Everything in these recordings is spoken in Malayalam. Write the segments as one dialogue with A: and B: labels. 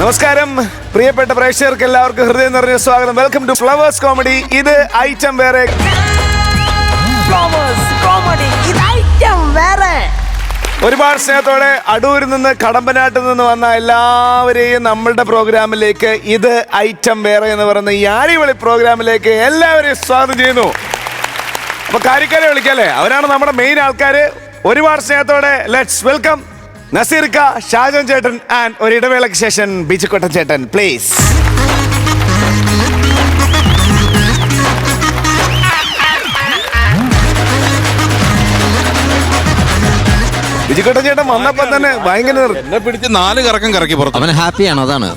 A: നമസ്കാരം പ്രിയപ്പെട്ട പ്രേക്ഷകർക്ക് എല്ലാവർക്കും ഹൃദയം നിറഞ്ഞ സ്വാഗതം. Welcome to Flowers comedy. ഇത് ഐറ്റം വേറെ. ഒരുപാട് സ്നേഹത്തോടെ അടൂരിൽ നിന്ന് കടമ്പനാട്ടിൽ നിന്ന് വന്ന എല്ലാവരെയും നമ്മളുടെ പ്രോഗ്രാമിലേക്ക് ഇത് ഐറ്റം വേറെ എന്ന് പറയുന്ന ഈ അടിപൊളി പ്രോഗ്രാമിലേക്ക് എല്ലാവരെയും സ്വാഗതം ചെയ്യുന്നു. അപ്പൊ കാര്യക്കാരെ വിളിക്കല്ലേ, അവരാണ് നമ്മുടെ മെയിൻ ആൾക്കാര്. ഒരുപാട് സ്നേഹത്തോടെ ലെറ്റ്സ് വെൽക്കം നസീർക്ക, ഷാജൻ ചേട്ടൻ ആൻഡ് ഒരു ഇടവേളയ്ക്ക് ശേഷം ബിജുക്കോട്ടൻ ചേട്ടൻ പ്ലീസ്. ബിജുക്കോട്ടൻ ചേട്ടൻ വന്നപ്പോ തന്നെ ഭയങ്കര
B: എന്നെ പിടിച്ച് 4 കറക്കം കറക്കി പുറത്ത്.
C: അവൻ ഹാപ്പിയാണ്, അതാണ്.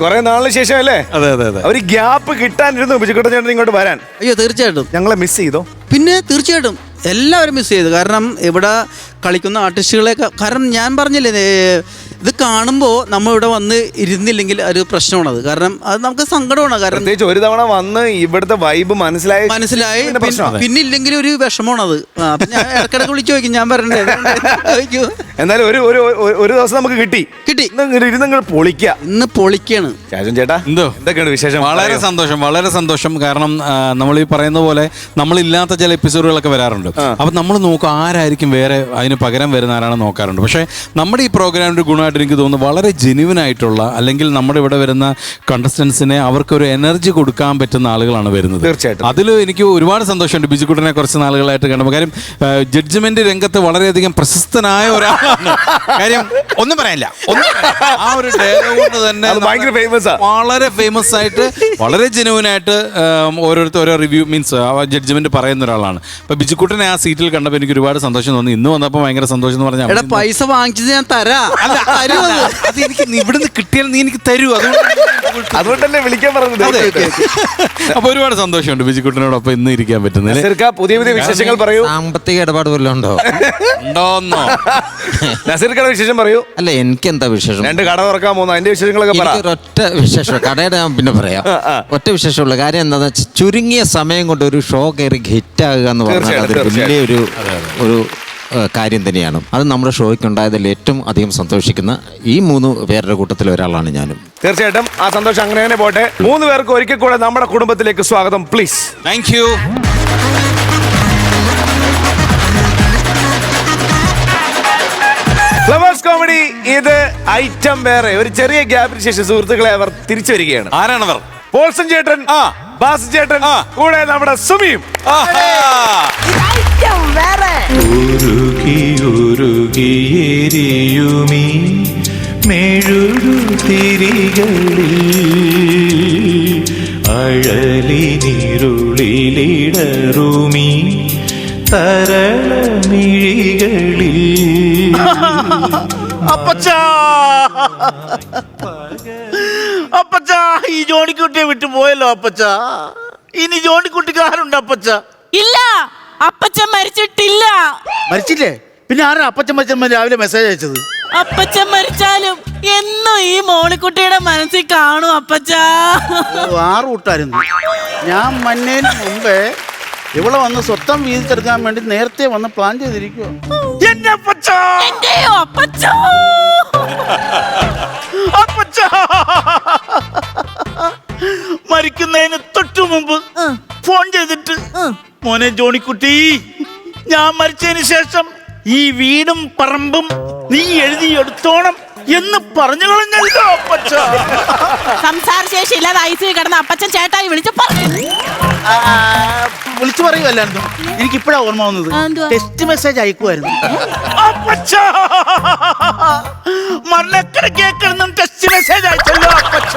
A: കുറെ നാളിന് ശേഷം അല്ലേ?
B: അതെ അതെ അതെ.
A: ഒരു ഗ്യാപ്പ് കിട്ടാനിരുന്നു ബിജുക്കോട്ടൻ ചേട്ടൻ ഇങ്ങോട്ട് വരാൻ.
C: അയ്യോ, തീർച്ചയായിട്ടും
A: ഞങ്ങളെ മിസ് ചെയ്തോ?
C: പിന്നെ തീർച്ചയായിട്ടും എല്ലാവരും മിസ് ചെയ്തു. കാരണം ഇവിടെ കളിക്കുന്ന ആർട്ടിസ്റ്റുകളെ, കാരണം ഞാൻ പറഞ്ഞില്ലേ, ഇത് കാണുമ്പോൾ നമ്മളിവിടെ വന്ന് ഇരുന്നില്ലെങ്കിൽ ഒരു പ്രശ്നമാണത്. കാരണം അത് നമുക്ക് സങ്കടമാണ്. കാരണം
A: പ്രത്യേകിച്ച് ഒരു തവണ വന്ന് ഇവിടുത്തെ വൈബ് മനസ്സിലായി
C: പിന്നെ ഇല്ലെങ്കിൽ ഒരു വിഷമമാണത്. അപ്പൊ ഞാൻ ഇടക്കിടക്ക് വിളിച്ചു ചോദിക്കും, ഞാൻ പറയണ്ടേ ചോദിക്കൂ.
A: എന്നാലും ഒരു ദിവസം നമുക്ക് കിട്ടി. ഇരുന്ന് പൊളിക്കുക.
C: ഇന്ന് പൊളിക്കാണ്.
A: ഷാജൻ ചേട്ടാ,
B: എന്തോ
A: എന്തൊക്കെയാണ് വിശേഷം?
B: വളരെ സന്തോഷം, വളരെ സന്തോഷം. കാരണം നമ്മൾ ഈ പറയുന്ന പോലെ നമ്മളില്ലാത്ത ചില എപ്പിസോഡുകളൊക്കെ വരാറുണ്ട്. അപ്പൊ നമ്മൾ നോക്കും ആരായിരിക്കും വേറെ അതിന് പകരം വരുന്ന ആരാണെന്ന് നോക്കാറുണ്ട്. പക്ഷേ നമ്മുടെ ഈ പ്രോഗ്രാമിന്റെ ഗുണമായിട്ട് എനിക്ക് തോന്നുന്നു വളരെ ജെന്യുവൻ ആയിട്ടുള്ള, അല്ലെങ്കിൽ നമ്മുടെ ഇവിടെ വരുന്ന കണ്ടസ്റ്റൻസിനെ അവർക്കൊരു എനർജി കൊടുക്കാൻ പറ്റുന്ന ആളുകളാണ് വരുന്നത്.
A: തീർച്ചയായിട്ടും
B: അതിൽ എനിക്ക് ഒരുപാട് സന്തോഷമുണ്ട് ബിജുക്കുട്ടനെ കുറച്ച് നാളുകളായിട്ട് കണ്ടപ്പോൾ. കാര്യം ജഡ്ജ്മെന്റ് രംഗത്ത് വളരെയധികം പ്രശസ്തനായ ഒരാളാണ്. കാര്യം ഒന്നും പറയാനില്ല, ആ ഒരു ഡയലോഗ് കൊണ്ട് തന്നെ വളരെ ഫേമസ് ആയിട്ട് വളരെ ജെന്യുവൻ ആയിട്ട് ഓരോരുത്തർ ഓരോ റിവ്യൂ മീൻസ് ജഡ്ജ്മെന്റ് പറയുന്ന ഒരാളാണ്. അപ്പൊ ബിജുക്കുട്ടനെ ആ സീറ്റിൽ കണ്ടപ്പോൾ എനിക്ക് ഒരുപാട് സന്തോഷം തോന്നി. ഇന്ന് വന്നപ്പോൾ ഭയങ്കര സന്തോഷം എന്ന് പറഞ്ഞാൽ
C: പൈസ വാങ്ങിച്ചത് ഞാൻ തരാം.
B: അത് എനിക്ക് ഇവിടുന്ന് കിട്ടിയാൽ നീ എനിക്ക് തരൂ.
A: അതുകൊണ്ടല്ലേ വിളിക്കാൻ പറഞ്ഞത്.
B: അപ്പൊ ഒരുപാട് സന്തോഷമുണ്ട് ബിജുക്കുട്ടനോടൊപ്പം ഇന്ന് ഇരിക്കാൻ പറ്റുന്നത്.
A: പുതിയ പുതിയ വിശേഷങ്ങൾ പറയൂ.
C: സാമ്പത്തിക ഇടപാട് വല്ലതും ഉണ്ടോ?
B: ഉണ്ടോന്നോ?
A: നസീർക്കയുടെ വിശേഷം പറയൂ.
C: അല്ല, എനിക്ക് എന്താ വിശേഷം?
A: 2 കട തുറക്കാൻ പോകുന്നു, അതിന്റെ വിശേഷങ്ങളൊക്കെ പറ.
C: ഒറ്റ വിശേഷം, കടയുടെ ഞാൻ പിന്നെ പറയാം. ഒറ്റ വിശേഷമുള്ള കാര്യം എന്താണെന്ന് വെച്ചാൽ, ചുരുങ്ങിയ സമയം കൊണ്ട് ഒരു ഷോ കയറി ഹിറ്റാകുക എന്ന് പറഞ്ഞാൽ അത് വലിയൊരു കാര്യം തന്നെയാണ്. അത് നമ്മുടെ ഷോയ്ക്ക് ഉണ്ടായതിൽ ഏറ്റവും അധികം സന്തോഷിക്കുന്ന ഈ 3 പേരുടെ കൂട്ടത്തിൽ ഒരാളാണ് ഞാനും.
A: തീർച്ചയായിട്ടും ആ സന്തോഷം അങ്ങനെ തന്നെ പോട്ടെ. 3 പേർക്ക് ഒരിക്കൽ കൂടെ നമ്മുടെ കുടുംബത്തിലേക്ക് സ്വാഗതം please.
B: Thank you.
A: Flowers comedy. ഇത് ഐറ്റം വേറെ. ഒരു ചെറിയ ഗ്യാപ്പിന് ശേഷം സുഹൃത്തുക്കളെ അവർ തിരിച്ചു വരികയാണ്.
B: ആരാണവർ?
A: പോൾസൺ ചേട്ടൻ, ബാസ് ചേട്ടൻ, കൂടെ നമ്മുടെ സുമിയും.
D: ഉരുകിയുരുകിയെരിയുമീ മെഴുകുതിരികളിൽ അഴലിനിരുളിലിടറുമീ തരളമിഴികളിൽ.
E: അപ്പച്ചാ, അപ്പച്ചാ, ഈ ജോണിക്കുട്ടിയെ വിട്ടു പോയല്ലോ അപ്പച്ചാ. ഇനി ജോണിക്കുട്ടിക്ക് ആരുണ്ട് അപ്പച്ച?
F: ഇല്ല, അപ്പച്ചൻ മരിച്ചിട്ടില്ല.
E: മരിച്ചില്ലേ? പിന്നെ ആരാ അപ്പച്ചൻ മരിച്ച രാവിലെ മെസ്സേജ് അയച്ചത്?
F: അപ്പച്ചൻ മരിച്ചാലും എന്നും ഈ മോളിക്കുട്ടിയുടെ മനസ്സിൽ കാണും അപ്പച്ചാ.
E: 6 കൂട്ടായിരുന്നു. ഞാൻ മന്നേന് മുമ്പേ ഇവിടെ വന്ന് സ്വത്തം വീതിച്ചെടുക്കാൻ വേണ്ടി നേരത്തെ വന്ന് പ്ലാൻ ചെയ്തിരിക്കുവോ. മരിക്കുന്നതിന് തൊട്ടു മുമ്പ് ഫോൺ ചെയ്തിട്ട്, മോനെ ജോണിക്കുട്ടി, ഞാൻ മരിച്ചതിന് ശേഷം ഈ വീടും പറമ്പും നീ എഴുതിയെടുത്തോണം എന്ന് പറഞ്ഞു കളഞ്ഞല്ലോ അപ്പച്ച.
F: സംസാരശേഷി ഇല്ലാതെ ഐസിയിൽ കിടന്ന അപ്പച്ചൻ ചേട്ടായി വിളിച്ചു
E: പറയുമല്ലായിരുന്നു. എനിക്കിപ്പോഴാ ഓർമ്മ വന്നത്. ടെക്സ്റ്റ് മെസ്സേജ് അയക്കുമായിരുന്നു. മരണക്കിടന്നും ടെക്സ്റ്റ് മെസ്സേജ് അയച്ചല്ലോ അപ്പച്ച.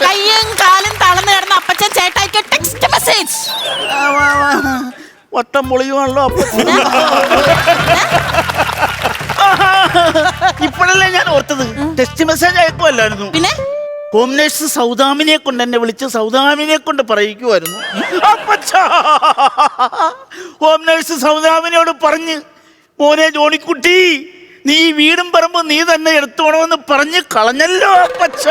F: കയ്യും കാലും തളർന്നു കിടന്ന അപ്പച്ചൻ ചേട്ടായിക്ക് ടെക്സ്റ്റ് മെസ്സേജ്.
E: വട്ടം പൊളിയുവാണല്ലോ അപ്പച്ചൻ. ഇപ്പോഴല്ലേ ഞാൻ ഓർത്തത്. ടെക്സ്റ്റ് മെസ്സേജ് അയക്കുമല്ലായിരുന്നു.
F: പിന്നെ
E: ഹോം നേഴ്സ് സൗദാമിനെ കൊണ്ട് എന്നെ വിളിച്ച് സൗദാമിനെ കൊണ്ട് പറയിക്കുമായിരുന്നു. ഹോം നേഴ്സ് സൗദാമിനോട് പറഞ്ഞ്, മോനെ ജോണിക്കുട്ടി, നീ വീടും പറമ്പ് നീ തന്നെ എടുത്തോണമെന്ന് പറഞ്ഞ് കളഞ്ഞല്ലോ അപ്പച്ച.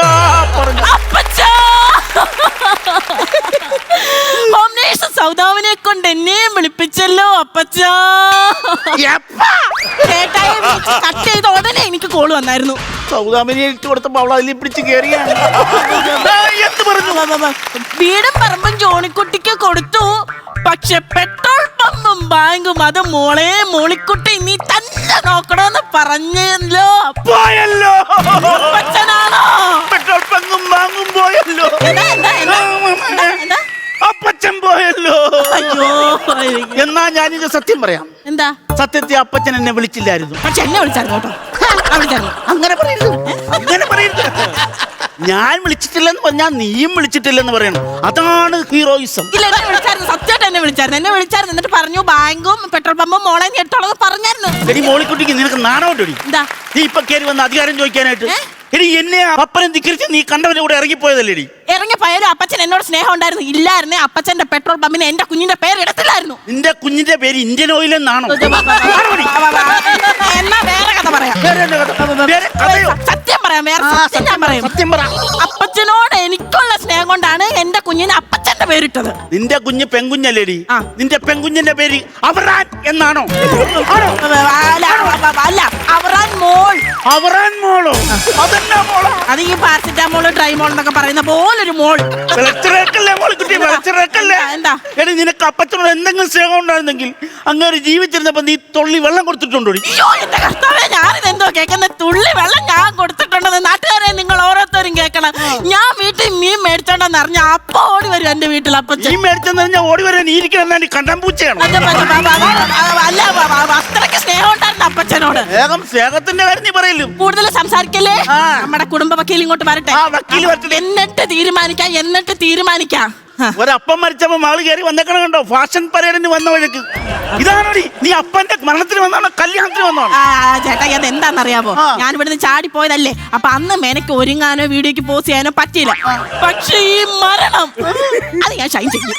F: സൗദാമിനെ കൊണ്ട് എന്നെയും വിളിപ്പിച്ചല്ലോ അപ്പച്ച. ചേട്ടായി കട്ട് ചെയ്ത ഉടനെ എനിക്ക് കോള് വന്നായിരുന്നു.
E: സൗദാമിനി ഇട്ട് കൊടുത്തപ്പോ അവൾ അതിൽ പിടിച്ച് കയറിയാണ്. എന്ത് പറഞ്ഞു?
F: വീടും പറമ്പും ജോണിക്കുട്ടിക്ക് കൊടുത്തു. പക്ഷെ പെട്രോൾ പമ്പും ബാങ്കും അത് മോളിക്കുട്ടി നീ തന്നെ നോക്കണമെന്ന് പറഞ്ഞല്ലോ.
E: പോയല്ലോ.
F: അപ്പച്ചനാണോ?
E: പെട്രോൾ പങ്കും ബാങ്കും പോയല്ലോ.
F: എന്താ?
E: അപ്പച്ചൻ പോയല്ലോ.
F: അയ്യോ.
E: എന്നാ ഞാനിത് സത്യം പറയാം.
F: എന്താ?
E: സത്യത്തെ അപ്പച്ചൻ എന്നെ വിളിച്ചില്ലായിരുന്നു.
F: പക്ഷെ എന്നെ വിളിച്ചായിരുന്നു കേട്ടോ.
E: അങ്ങനെ പറയരുത്, അങ്ങനെ പറയരുത്. ഞാൻ വിളിച്ചിട്ടില്ലെന്ന് പറഞ്ഞാൽ നീയും വിളിച്ചിട്ടില്ലെന്ന് പറയണം. അതാണ് ഹീറോയിസം.
F: ഇല്ല, എന്നെ വിളിച്ചായിരുന്നു. സത്യമായിട്ട് എന്നെ വിളിച്ചായിരുന്നു. എന്നിട്ട് പറഞ്ഞു ബാങ്കും പെട്രോൾ പമ്പും മോളെ എടുത്തോളന്ന് പറഞ്ഞായിരുന്നു.
E: എടി മോളിക്കുട്ടിക്ക് നിനക്ക് നാണോട്ടടി.
F: എന്താ?
E: നീ ഇപ്പൊ കയറി വന്ന് അധികാരം ചോദിക്കാനായിട്ട്. എടി എന്നെ അപ്പനെ ധിക്കരിച്ച് നീ കണ്ടവന്റെ കൂടെ ഇറങ്ങിപ്പോയതല്ലേ?
F: ഇറങ്ങിപ്പോയാലും അപ്പച്ചൻ എന്നോട് സ്നേഹം ഉണ്ടായിരുന്നു. ഇല്ലായിരുന്നേ അപ്പച്ചന്റെ പെട്രോൾ പമ്പിന് എന്റെ കുഞ്ഞിന്റെ പേര് ഇടത്തില്ലായിരുന്നു.
E: നിന്റെ കുഞ്ഞിന്റെ പേര് ഇന്ത്യൻ ഓയിൽ എന്നാണോ?
F: എന്നാ വേറെ കഥ പറയാം. സത്യം പറയാം. വേറെ സത്യം ഞാൻ പറയും.
E: സത്യം പറ.
F: അപ്പച്ചനോട് എനിക്കുള്ള സ്നേഹം കൊണ്ടാണ് എന്റെ കുഞ്ഞിന് അപ്പച്ചന്റെ പേരിട്ടത്.
E: നിന്റെ കുഞ്ഞ് പെൺകുഞ്ഞല്ലേടി?
F: ആ.
E: നിന്റെ പെൺകുഞ്ഞിന്റെ പേര് അവറാൻ എന്നാണോ?
F: അല്ല, അവറാൻ മോൾ.
E: അവറാൻ മോളോ? അതെന്നാ മോളോ?
F: അത് ഈ പാരസിറ്റാമോൾ ഡ്രൈമോൾ എന്നൊക്കെ പറയുന്ന പോലൊരു മോൾ. എന്താ?
E: എടി നിനക്ക് അപ്പച്ചനോട് എന്തെങ്കിലും സ്നേഹം ഉണ്ടായിരുന്നെങ്കിൽ അങ്ങനെ ജീവിച്ചിരുന്നപ്പോ നീ തൊള്ളി വെള്ളം കൊടുത്തിട്ടുണ്ടോ?
F: അയ്യോ എന്റെ കർത്താവേ, ഞാനിത് എന്തോ കേൾക്കുന്ന തുള്ളി വെള്ളം ഞാൻ കൊടുത്തിട്ടുണ്ടെന്ന് നാട്ടുകാരെ നിങ്ങൾ ഓരോരുത്തരും കേൾക്കണം. ഞാൻ വീട്ടിൽ മീൻ മേടിച്ചോണ്ടെന്ന് അറിഞ്ഞ അപ്പ ഓടി വരും എന്റെ വീട്ടിൽ അപ്പച്ചൻ.
E: നീ മേടിച്ചെന്ന് പറഞ്ഞാൽ ഓടി വരാൻ നീ ഇരിക്കണം കണ്ടാമ്പൂച്ചയാണ്.
F: അല്ല, അത്രയ്ക്ക് സ്നേഹം ഉണ്ടായിരുന്നു അപ്പച്ചനോട്.
E: വേഗം സ്നേഹത്തിന്റെ കാര്യം നീ പറയലും.
F: കൂടുതൽ സംസാരിക്കല്ലേ. നമ്മുടെ കുടുംബ വക്കീൽ ഇങ്ങോട്ട് വരട്ടെ.
E: വക്കീൽ വരട്ടെ.
F: എന്നിട്ട് തീരുമാനിക്കാം.
E: ഒരപ്പം മരിച്ചപ്പോ മകള് കയറി വന്നേക്കണം കണ്ടോ? ഫാഷൻ പരേഡിന് വന്ന വഴിക്ക്. ഇതാണോടി നീ അപ്പന്റെ മരണത്തിന് വന്നാണോ കല്യാണത്തിന് വന്നാണോ?
F: ചേട്ടാ അത് എന്താണെന്നറിയാമോ? ഞാൻ ഇവിടുന്ന് ചാടി പോയതല്ലേ. അപ്പൊ അന്ന് മെനക്ക് ഒരുങ്ങാനോ വീഡിയോക്ക് പോസ്റ്റ് ചെയ്യാനോ പറ്റിയില്ല. പക്ഷെ ഈ മരണം അത് ഞാൻ ഷൈൻ ചെയ്യും.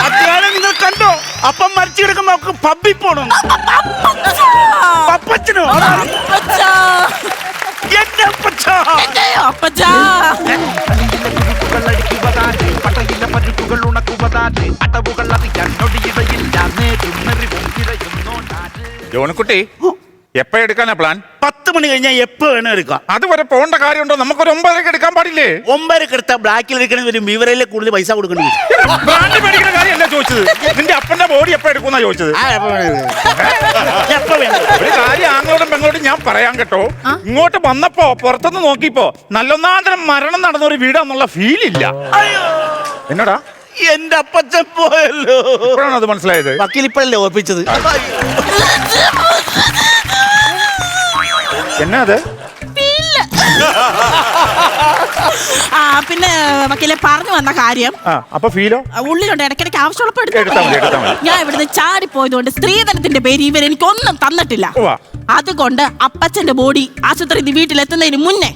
E: അതാണ് നിങ്ങൾ കണ്ടോ? അപ്പം മരിച്ചു കിടക്കുമ്പോ അവർക്ക് പബ്ബിൽ പോണം. അപ്പച്ചനോ? എന്റെ അപ്പച്ചാ.
F: അപ്പച്ചാ.
G: ജോണിക്കുട്ടി എപ്പ എടുക്കാനാ പ്ലാൻ?
E: 10 മണി കഴിഞ്ഞാൽ എപ്പോ വേണം എടുക്കാം.
G: അതുവരെ പോകേണ്ട കാര്യമുണ്ടോ? നമുക്കൊരു 9:30 എടുക്കാൻ പാടില്ലേ?
E: 9:00 എടുത്താൽ ബ്ലാക്കിൽ എടുക്കണ വരും. വിവരയിലെ കൂടുതൽ പൈസ കൊടുക്കേണ്ടി വരും.
G: ബ്രാൻഡ് മേടിക്കുന്ന കാര്യമല്ല ചോദിച്ചത്. നിന്റെ അപ്പന്റെ ബോഡി എപ്പ എടുക്കുന്ന ചോദിച്ചത്.
E: എപ്പോ വേണം?
G: ഒരു കാര്യം ആങ്ങളോടും പെങ്ങളോടും ഞാൻ പറയാൻ കേട്ടോ. ഇങ്ങോട്ട് വന്നപ്പോ പുറത്തുനിന്ന് നോക്കിയപ്പോ നല്ലൊന്നാന്തരം മരണം നടന്ന ഒരു വീടാന്നുള്ള ഫീൽ ഇല്ല. എന്നടാ
E: എന്റെ അപ്പച്ചൻ പോയല്ലോ.
G: ഇപ്പോഴാണ് അത് മനസ്സിലായത്.
E: വക്കീൽ ഇപ്പോഴല്ലേ ഓർപ്പിച്ചത്.
G: എന്നാ അത്?
F: പിന്നെ വക്കീലെ പറഞ്ഞു വന്ന കാര്യം.
G: അപ്പൊ ഫീലോ?
F: ഉള്ളിലുണ്ട്, ഇടയ്ക്കിടയ്ക്ക് ആവശ്യമുള്ളപ്പോ
G: എടുത്താ മതി.
F: ഞാൻ ഇവിടുന്ന് ചാടി പോയതുകൊണ്ട് സ്ത്രീധനത്തിന്റെ പേര് ഇവരെനിക്കൊന്നും തന്നിട്ടില്ല. അതുകൊണ്ട് അപ്പച്ചന്റെ ബോഡി ആശുപത്രി വീട്ടിലെത്തുന്നതിന് മുന്നേ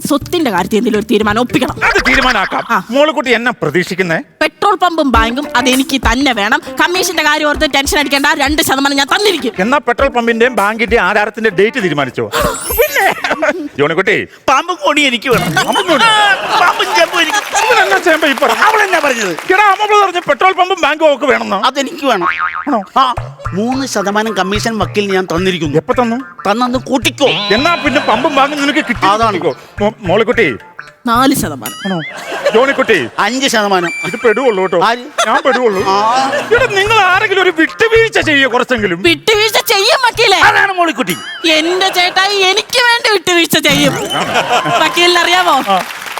F: സ്വത്തിന്റെ കാര്യത്തിൽ എന്തെങ്കിലും ഒരു തീരുമാനം ഒപ്പിക്കണം.
G: അത് തീരുമാനാക്കാം. മോളിക്കുട്ടി എന്നെ പ്രതീക്ഷിക്കുന്നേ?
F: പെട്രോൾ പമ്പും ബാങ്കും അതെനിക്ക് തന്നെ വേണം. കമ്മീഷന്റെ കാര്യം ഓർത്ത് ടെൻഷൻ അടിക്കേണ്ട. 2% ഞാൻ തന്നിരിക്കും.
G: എന്നാ പെട്രോൾ പമ്പിന്റെയും ബാങ്കിന്റെയും ആധാരത്തിന്റെ ഡേറ്റ് തീരുമാനിച്ചോ? പിന്നെ ജോണിക്കുട്ടി
E: പാമ്പും കോണി എനിക്ക് വേണം. പാമ്പും ചെമ്പും എനിക്ക്. അവളെന്നാ പറഞ്ഞത്?
G: പെട്രോൾ പമ്പും ബാങ്കും ഒക്കെ വേണമെന്നോ?
E: അതെനിക്ക് വേണം. 3% കമ്മീഷൻ വക്കീൽ ഞാൻ തന്നിരിക്കുന്നു.
G: എപ്പോ തന്നു?
E: തന്നു കൂട്ടിക്കോ.
G: എന്നാ പിന്നെ പമ്പും ബാങ്കും നിനക്ക് കിട്ടി.
E: അതാണിക്കോ.
G: മോളിക്കുട്ടി
F: 4%.
G: ജോണിക്കുട്ടി
E: 5%.
G: ഇത് പെടുവുള്ളൂ കേട്ടോ. ഞാൻ പെടുവുള്ളൂ. നിങ്ങൾ ആരെങ്കിലും ഒരു വിട്ടുവീഴ്ച ചെയ്യോ? കുറച്ചെങ്കിലും
F: വിട്ടുവീഴ്ച ചെയ്യും വക്കീലെ.
E: അതാണ് മോളിക്കുട്ടി.
F: എന്റെ ചേട്ടായി എനിക്ക് വേണ്ടി വിട്ടുവീഴ്ച ചെയ്യും. വക്കീലിനറിയാമോ?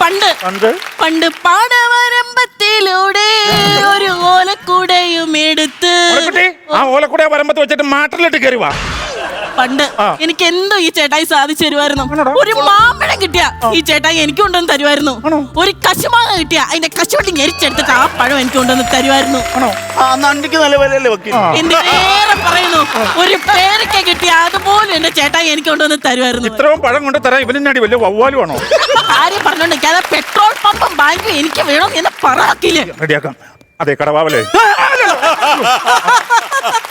F: പണ്ട് പാടവരമ്പത്തിലൂടെ ഒരു ഓലക്കൂടയും എടുത്ത്
G: ആ ഓലക്കൂടെ വരമ്പത്ത് വെച്ചിട്ട് മാട്ടലിട്ട് കയറുവാ.
F: പണ്ട് എനിക്ക് എന്തോ ഈ ചേട്ടായി സാധിച്ചു തരുമായിരുന്നു. ഒരു മാമ്പഴം കിട്ടിയ ഈ ചേട്ടായി എനിക്ക് കൊണ്ടുവന്ന് തരുമായിരുന്നു. ഒരു കശുമാങ്ങ കിട്ടിയ അതിന്റെ കശുവട്ടി ഞെരിച്ചെടുത്തിട്ട് ആ പഴം എനിക്ക് കൊണ്ടുവന്ന് തരുമായിരുന്നു.
E: നല്ല വിലയല്ലേ വക്കീൽ?
F: എന്തിനേറെ പറയുന്നു, ഒരു പേരക്ക കിട്ടിയ അതുപോലും എന്റെ ചേട്ടായി എനിക്ക് കൊണ്ടുവന്ന് തരുമായിരുന്നു.
G: ഇത്രയും പഴം കൊണ്ട് തരാൻ ഇവനാടി വലിയ വവ്വാലുമാണോ?
F: കാര്യം പറഞ്ഞോണ്ടിരിക്കാതെ പെട്രോൾ പമ്പും ബാങ്കും എനിക്ക് വേണം എന്ന് പറക്കില്ലേ.
G: റെഡിയാക്കാം. അതെ കടവാവലേ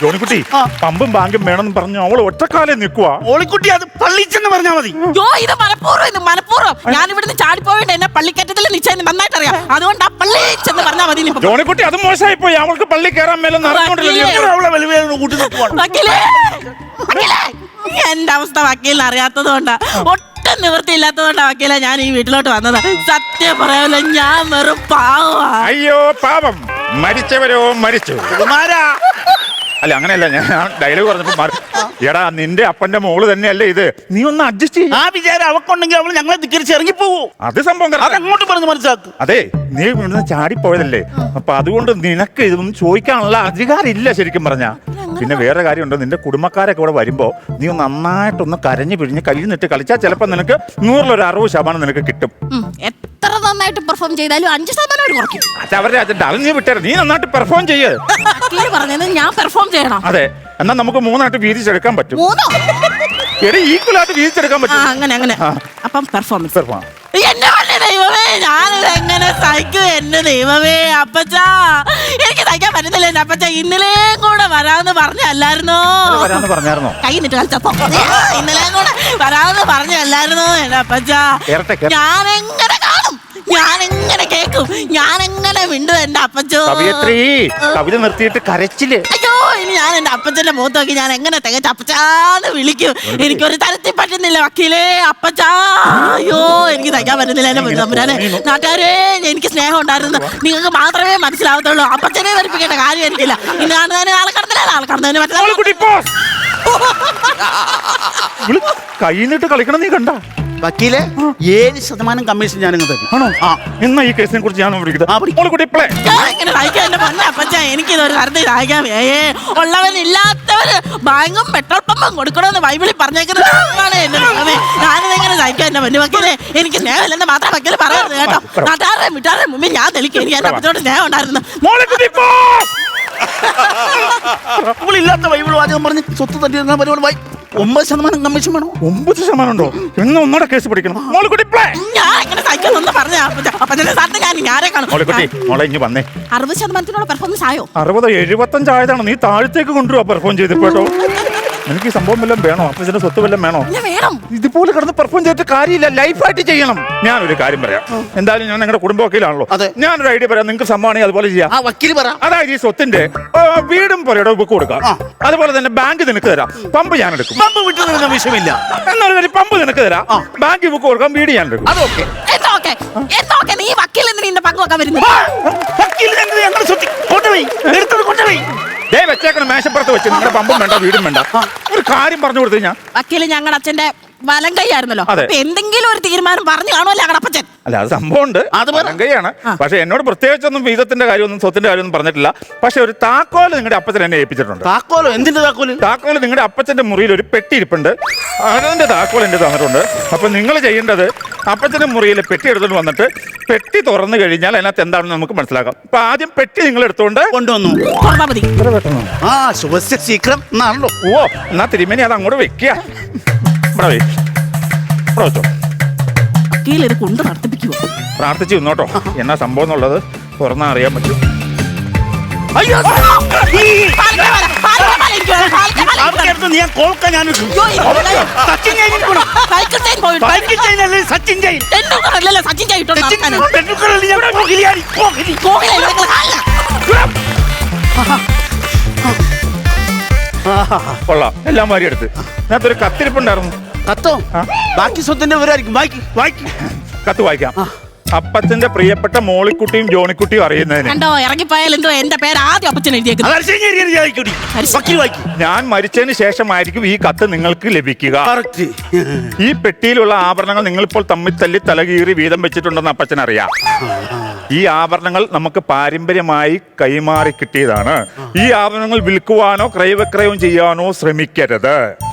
G: ജോണിക്കുട്ടി പമ്പും ബാങ്കും വേണമെന്ന് പറഞ്ഞു അവൾ ഒറ്റക്കാലം നിൽക്കുവാ.
E: ഓളിക്കുട്ടി അത് പള്ളിച്ചെന്ന് പറഞ്ഞാ മതി.
F: യോ ഇത് മനഃപൂർവ്വം ഞാൻ ഇവിടുന്ന് ചാടിപ്പോയിട്ട് എന്നെ പള്ളിക്കറ്റത്തിൽ നിശ്ചയം നന്നായിട്ട് അറിയാം. അതുകൊണ്ട് ആ പള്ളി ചെന്ന് പറഞ്ഞാൽ മതി. ഇനി ഇപ്പം.
G: ജോണിക്കുട്ടി അത് മോശമായി പോയി. അവൾക്ക് പള്ളി കയറാൻ മേലെ നടന്നുകൊണ്ടില്ല.
E: അവളെ വലിയ കൂട്ടി നിൽക്കുവാണ്.
F: വക്കീലേ, വക്കീലേ, എന്റെ അവസ്ഥ വക്കീലിന് അറിയാത്തത് കൊണ്ടാ, ഒട്ടും നിവൃത്തിയില്ലാത്തതുകൊണ്ടാ വക്കീലെ ഞാൻ ഈ വീട്ടിലോട്ട് വന്നത്. സത്യം പറയാമല്ലോ, ഞാൻ വെറും പാവാ.
G: അയ്യോ പാപം, മരിച്ചവരോ മരിച്ചു.
E: കുമാരാ,
G: അല്ല അങ്ങനെയല്ല, ഞാൻ ഡയലോഗ് പറഞ്ഞപ്പോ എടാ നിന്റെ അപ്പന്റെ മോള് തന്നെയല്ലേ ഇത്, നീ ഒന്ന് അഡ്ജസ്റ്റ് ചെയ്യ.
E: ആ വിചാരം അവക്കുണ്ടെങ്കിൽ അവള് ഞങ്ങളെ ധിക്കരിച്ച് ഇറങ്ങിപ്പോവൂ.
G: അത് സംഭവം
E: അത് അങ്ങോട്ട് പറഞ്ഞ് മനസ്സിലാക്കും.
G: അതെ, നീ ഇവിടുന്ന് ചാടിപ്പോയതല്ലേ, അപ്പൊ അതുകൊണ്ട് നിനക്ക് ഇതൊന്നും ചോദിക്കാനുള്ള അധികാരം ഇല്ല ശരിക്കും പറഞ്ഞാ. പിന്നെ വേറെ കാര്യമുണ്ട്, നിന്റെ കുടുംബക്കാരൊക്കെ ഇവിടെ വരുമ്പോ നീ ഒന്ന് നന്നായിട്ടൊന്ന് കരഞ്ഞു പിഴിഞ്ഞ് കയ്യിൽ നിന്നിട്ട് കളിച്ചാൽ ചിലപ്പോ നിനക്ക് 160% നിനക്ക് കിട്ടും.
F: എത്ര നന്നായിട്ട് പെർഫോം ചെയ്താലും 5% കുറയ്ക്കും.
G: അത് അവരുടെ അജണ്ട, അത് നീ വിട്ടേരെ, നീ നന്നായിട്ട് പെർഫോം ചെയ്യ്.
F: വക്കീല് പറഞ്ഞത് ഞാൻ പെർഫോം ചെയ്യണം.
G: അതെ, എന്നാ നമുക്ക് 3 വീതിച്ചെടുക്കാൻ പറ്റും.
F: 3
G: എടി ഈക്വൽ ആയിട്ട് വീതിച്ചെടുക്കാൻ പറ്റും.
F: അങ്ങനെ അപ്പം പെർഫോമൻസ്.
G: പെർഫോം
F: എന്നെ വല്ല ദൈവമേ, ഞാനിത് എങ്ങനെ സഹിക്കും? എന്റെ ദൈവമേ അപ്പച്ചാ, എനിക്ക് സഹിക്കാൻ പറ്റുന്നില്ല. എന്റെ അപ്പച്ച ഇന്നലെയും കൂടെ വരാമെന്ന് പറഞ്ഞല്ലായിരുന്നോ?
G: വരാന്ന് പറഞ്ഞായിരുന്നോ?
F: കൈ നിട്ട് കളിച്ചപ്പോ ഇന്നലെയും കൂടെ വരാമെന്ന് പറഞ്ഞല്ലായിരുന്നോ എന്റെ അപ്പച്ചാ? ഞാൻ എങ്ങനെ കാണും, ഞാൻ എങ്ങനെ കേക്കും, ഞാൻ എങ്ങനെ മിണ്ടും എന്റെ അപ്പച്ചോ?
G: കവിയത്രി, കവിത നിർത്തിയിട്ട് കരച്ചില്.
F: അയ്യോ, ഇനി ഞാൻ എന്റെ അപ്പച്ചന്റെ മുഖത്ത് നോക്കി ഞാൻ എങ്ങനെ തികച്ച അപ്പച്ചാന്ന് വിളിക്കും? എനിക്കൊരു തരത്തിൽ പറ്റുന്നില്ല വക്കീലേ, അപ്പച്ചാ. അയ്യോ, എനിക്ക് തയ്ക്കാൻ പറ്റുന്നില്ല എന്റെ തമ്പുരാനെ. നാട്ടുകാരെ, എനിക്ക് സ്നേഹം ഉണ്ടായിരുന്നു, നിങ്ങൾക്ക് മാത്രമേ മനസ്സിലാവത്തുള്ളൂ. അപ്പച്ചനെ ധരിപ്പിക്കേണ്ട കാര്യം എനിക്കില്ല. ഇന്ന് കാണുന്നതിന് ആളെ കടന്നതിന് മറ്റേ
G: കൈ നിട്ട് കളിക്കണം, നീ കണ്ട
E: വക്കീലെ 7% കമ്മീഷൻ ഞാനിങ്ങ് തരും.
G: ആണോ? എന്നാ ഈ കേസിനെ കുറിച്ച് ഞാൻ
F: എങ്ങനെ സഹിക്കാൻ എന്റെ പൊന്നെ അപ്പച്ച? എനിക്കിതൊരു തരത്തിൽ സഹിക്കാൻ ഉള്ളവനില്ലാത്തവര് ബാങ്കും പെട്രോൾ പമ്പും കൊടുക്കണമെന്ന് ബൈബിളിൽ പറഞ്ഞേക്കുന്നത് എന്റെ ദൈവമേ. ഞാനിതെങ്ങനെ സഹിക്കാൻ എന്റെ പൊന്നു വക്കീലെ? എനിക്ക് സ്നേഹമില്ലെന്ന് മാത്രം വക്കീല് പറയരുത് കേട്ടോ. നാട്ടുകാരുടെ മിട്ടാരുടെ മുമ്പിൽ ഞാൻ തെളിക്കും എനിക്ക് എന്റെ അപ്പച്ചോട് സ്നേഹം ഉണ്ടായിരുന്നു.
E: ഇല്ലാത്ത ബൈബിൾ വാചകം പറഞ്ഞ് സ്വത്ത് തട്ടിയിരുന്ന പരിപാടി 9% കമ്മീഷൻ വേണോ?
G: 9% ഉണ്ടോ? എന്ന് ഒന്നോടെ കേസ് പിടിക്കണം.
F: ഞാൻ എങ്ങനെ സഹിക്കാന്നൊന്ന് പറഞ്ഞ അപ്പച്ചന്റെ സാറിന് ഞാൻ ആരെ കാണും?
G: മോളെ ഇഞ്ഞ് വന്നേ.
F: 60% പെർഫോമൻസ് ആയോ?
G: 60, 75 ആയതാണ്. നീ താഴത്തേക്ക് കൊണ്ടുപോവാ പെർഫോം ചെയ്തിട്ടോ. എനിക്ക് ഈ സംഭവം വല്ലതും വേണോ? അപ്പച്ചന്റെ സ്വത്ത് വല്ലതും വേണോ? ഇതുപോലെ കിടന്ന് പെർഫോം ചെയ്തിട്ട് കാര്യമില്ല, ലൈഫായിട്ട് ചെയ്യണം. ഞാനൊരു കാര്യം പറയാം, എന്തായാലും ഞാൻ നിങ്ങളുടെ കുടുംബ വക്കീലാണല്ലോ. ഞാനൊരു ഐഡിയ പറയാം, നിങ്ങൾക്ക് സമ്മാനം അതുപോലെ ചെയ്യാം.
E: വക്കീല് പറ.
G: അതായത് ഈ സ്വത്തിന്റെ വീടും പുരയുടെ ബുക്ക് കൊടുക്കാം. അതുപോലെ തന്നെ ബാങ്ക് നിനക്ക് തരാം, പമ്പ് ഞാൻ എടുക്കും.
E: പമ്പ് വിട്ടു നിൽക്കുന്ന വിഷയമില്ല.
G: എന്നൊരു പമ്പ് നിനക്ക് തരാം, ബാങ്ക് ബുക്ക് കൊടുക്കാം, വീട് ഞാൻ എടുക്കും.
E: അതൊക്കെ
F: നീ വക്കീൽ എന്തിനാ പങ്ക് വെക്കാൻ വരുന്നു?
G: വെച്ചേക്കണം മേശപ്പുറത്ത് വെച്ച്. നിങ്ങളുടെ പമ്പും വേണ്ട, വീടും വേണ്ട. ഒരു കാര്യം പറഞ്ഞു കൊടുത്തു ഞാൻ.
F: വക്കീല് ഞങ്ങളുടെ അച്ഛന്റെ വലം കൈയായിരുന്നല്ലോ. എന്തെങ്കിലും ഒരു തീരുമാനം പറഞ്ഞു കാണുമല്ലോ ഞങ്ങളുടെ അപ്പച്ചൻ.
G: അല്ല, അത് സംഭവമുണ്ട്, അത് വലങ്കയാണ്. പക്ഷെ എന്നോട് പ്രത്യേകിച്ചൊന്നും വീതത്തിന്റെ കാര്യമൊന്നും സ്വത്തിന്റെ കാര്യമൊന്നും പറഞ്ഞിട്ടില്ല. പക്ഷെ ഒരു താക്കോല് നിങ്ങളുടെ അപ്പച്ചൻ എന്നെ ഏൽപ്പിച്ചിട്ടുണ്ട്.
E: താക്കോലോ? എന്തിന്റെ താക്കോല്?
G: താക്കോല് നിങ്ങളുടെ അപ്പച്ചന്റെ മുറിയിൽ ഒരു പെട്ടി ഇരിപ്പുണ്ട്, അതിന്റെ താക്കോൽ എന്റെ തന്നിട്ടുണ്ട്. അപ്പൊ നിങ്ങൾ ചെയ്യേണ്ടത് അപ്പച്ചന്റെ മുറിയിൽ പെട്ടി എടുത്തോണ്ട് വന്നിട്ട് പെട്ടി തുറന്നു കഴിഞ്ഞാൽ അതിനകത്ത് എന്താണെന്ന് നമുക്ക് മനസ്സിലാക്കാം. അപ്പൊ ആദ്യം പെട്ടി നിങ്ങൾ എടുത്തോണ്ട്
E: കൊണ്ടുവന്നു. ശീഘ്രം എന്നാണല്ലോ.
G: ഓ, എന്നാ തിരുമേനി അത് അങ്ങോട്ട് വെക്കുക. പ്രാർത്ഥിച്ചു നിന്നോട്ടോ, എന്നാ സംഭവം എന്നുള്ളത് തുറന്നാ അറിയാൻ പറ്റും. കൊള്ളാം, എല്ലാം മാറി എടുത്ത്. അതിനകത്തൊരു കത്തിരിപ്പുണ്ടായിരുന്നു.
E: കത്തോ? ബാക്കി സ്വത്തിന്റെ വിവരമായിരിക്കും.
G: കത്ത് വായിക്കാം. അപ്പച്ചന്റെ പ്രിയപ്പെട്ട മോളിക്കുട്ടിയും ജോണിക്കുട്ടിയും അറിയുന്നതിന്
F: കണ്ടോ, ഇറങ്ങിപ്പോയാൽ എന്തോ എന്റെ പേര് ആദ്യം അപ്പച്ചൻ
G: ഞാൻ മരിച്ചതിന് ശേഷമായിരിക്കും ഈ കത്ത് നിങ്ങൾക്ക് ലഭിക്കുക. ഈ പെട്ടിയിലുള്ള ആഭരണങ്ങൾ നിങ്ങളിപ്പോൾ തമ്മിൽ തല്ലി തലകീറി വീതം വെച്ചിട്ടുണ്ടെന്ന് അപ്പച്ചൻ അറിയാം. ഈ ആഭരണങ്ങൾ നമുക്ക് പാരമ്പര്യമായി കൈമാറി കിട്ടിയതാണ്. ഈ ആഭരണങ്ങൾ വിൽക്കുവാനോ ക്രയവിക്രയം ചെയ്യാനോ ശ്രമിക്കരുത്.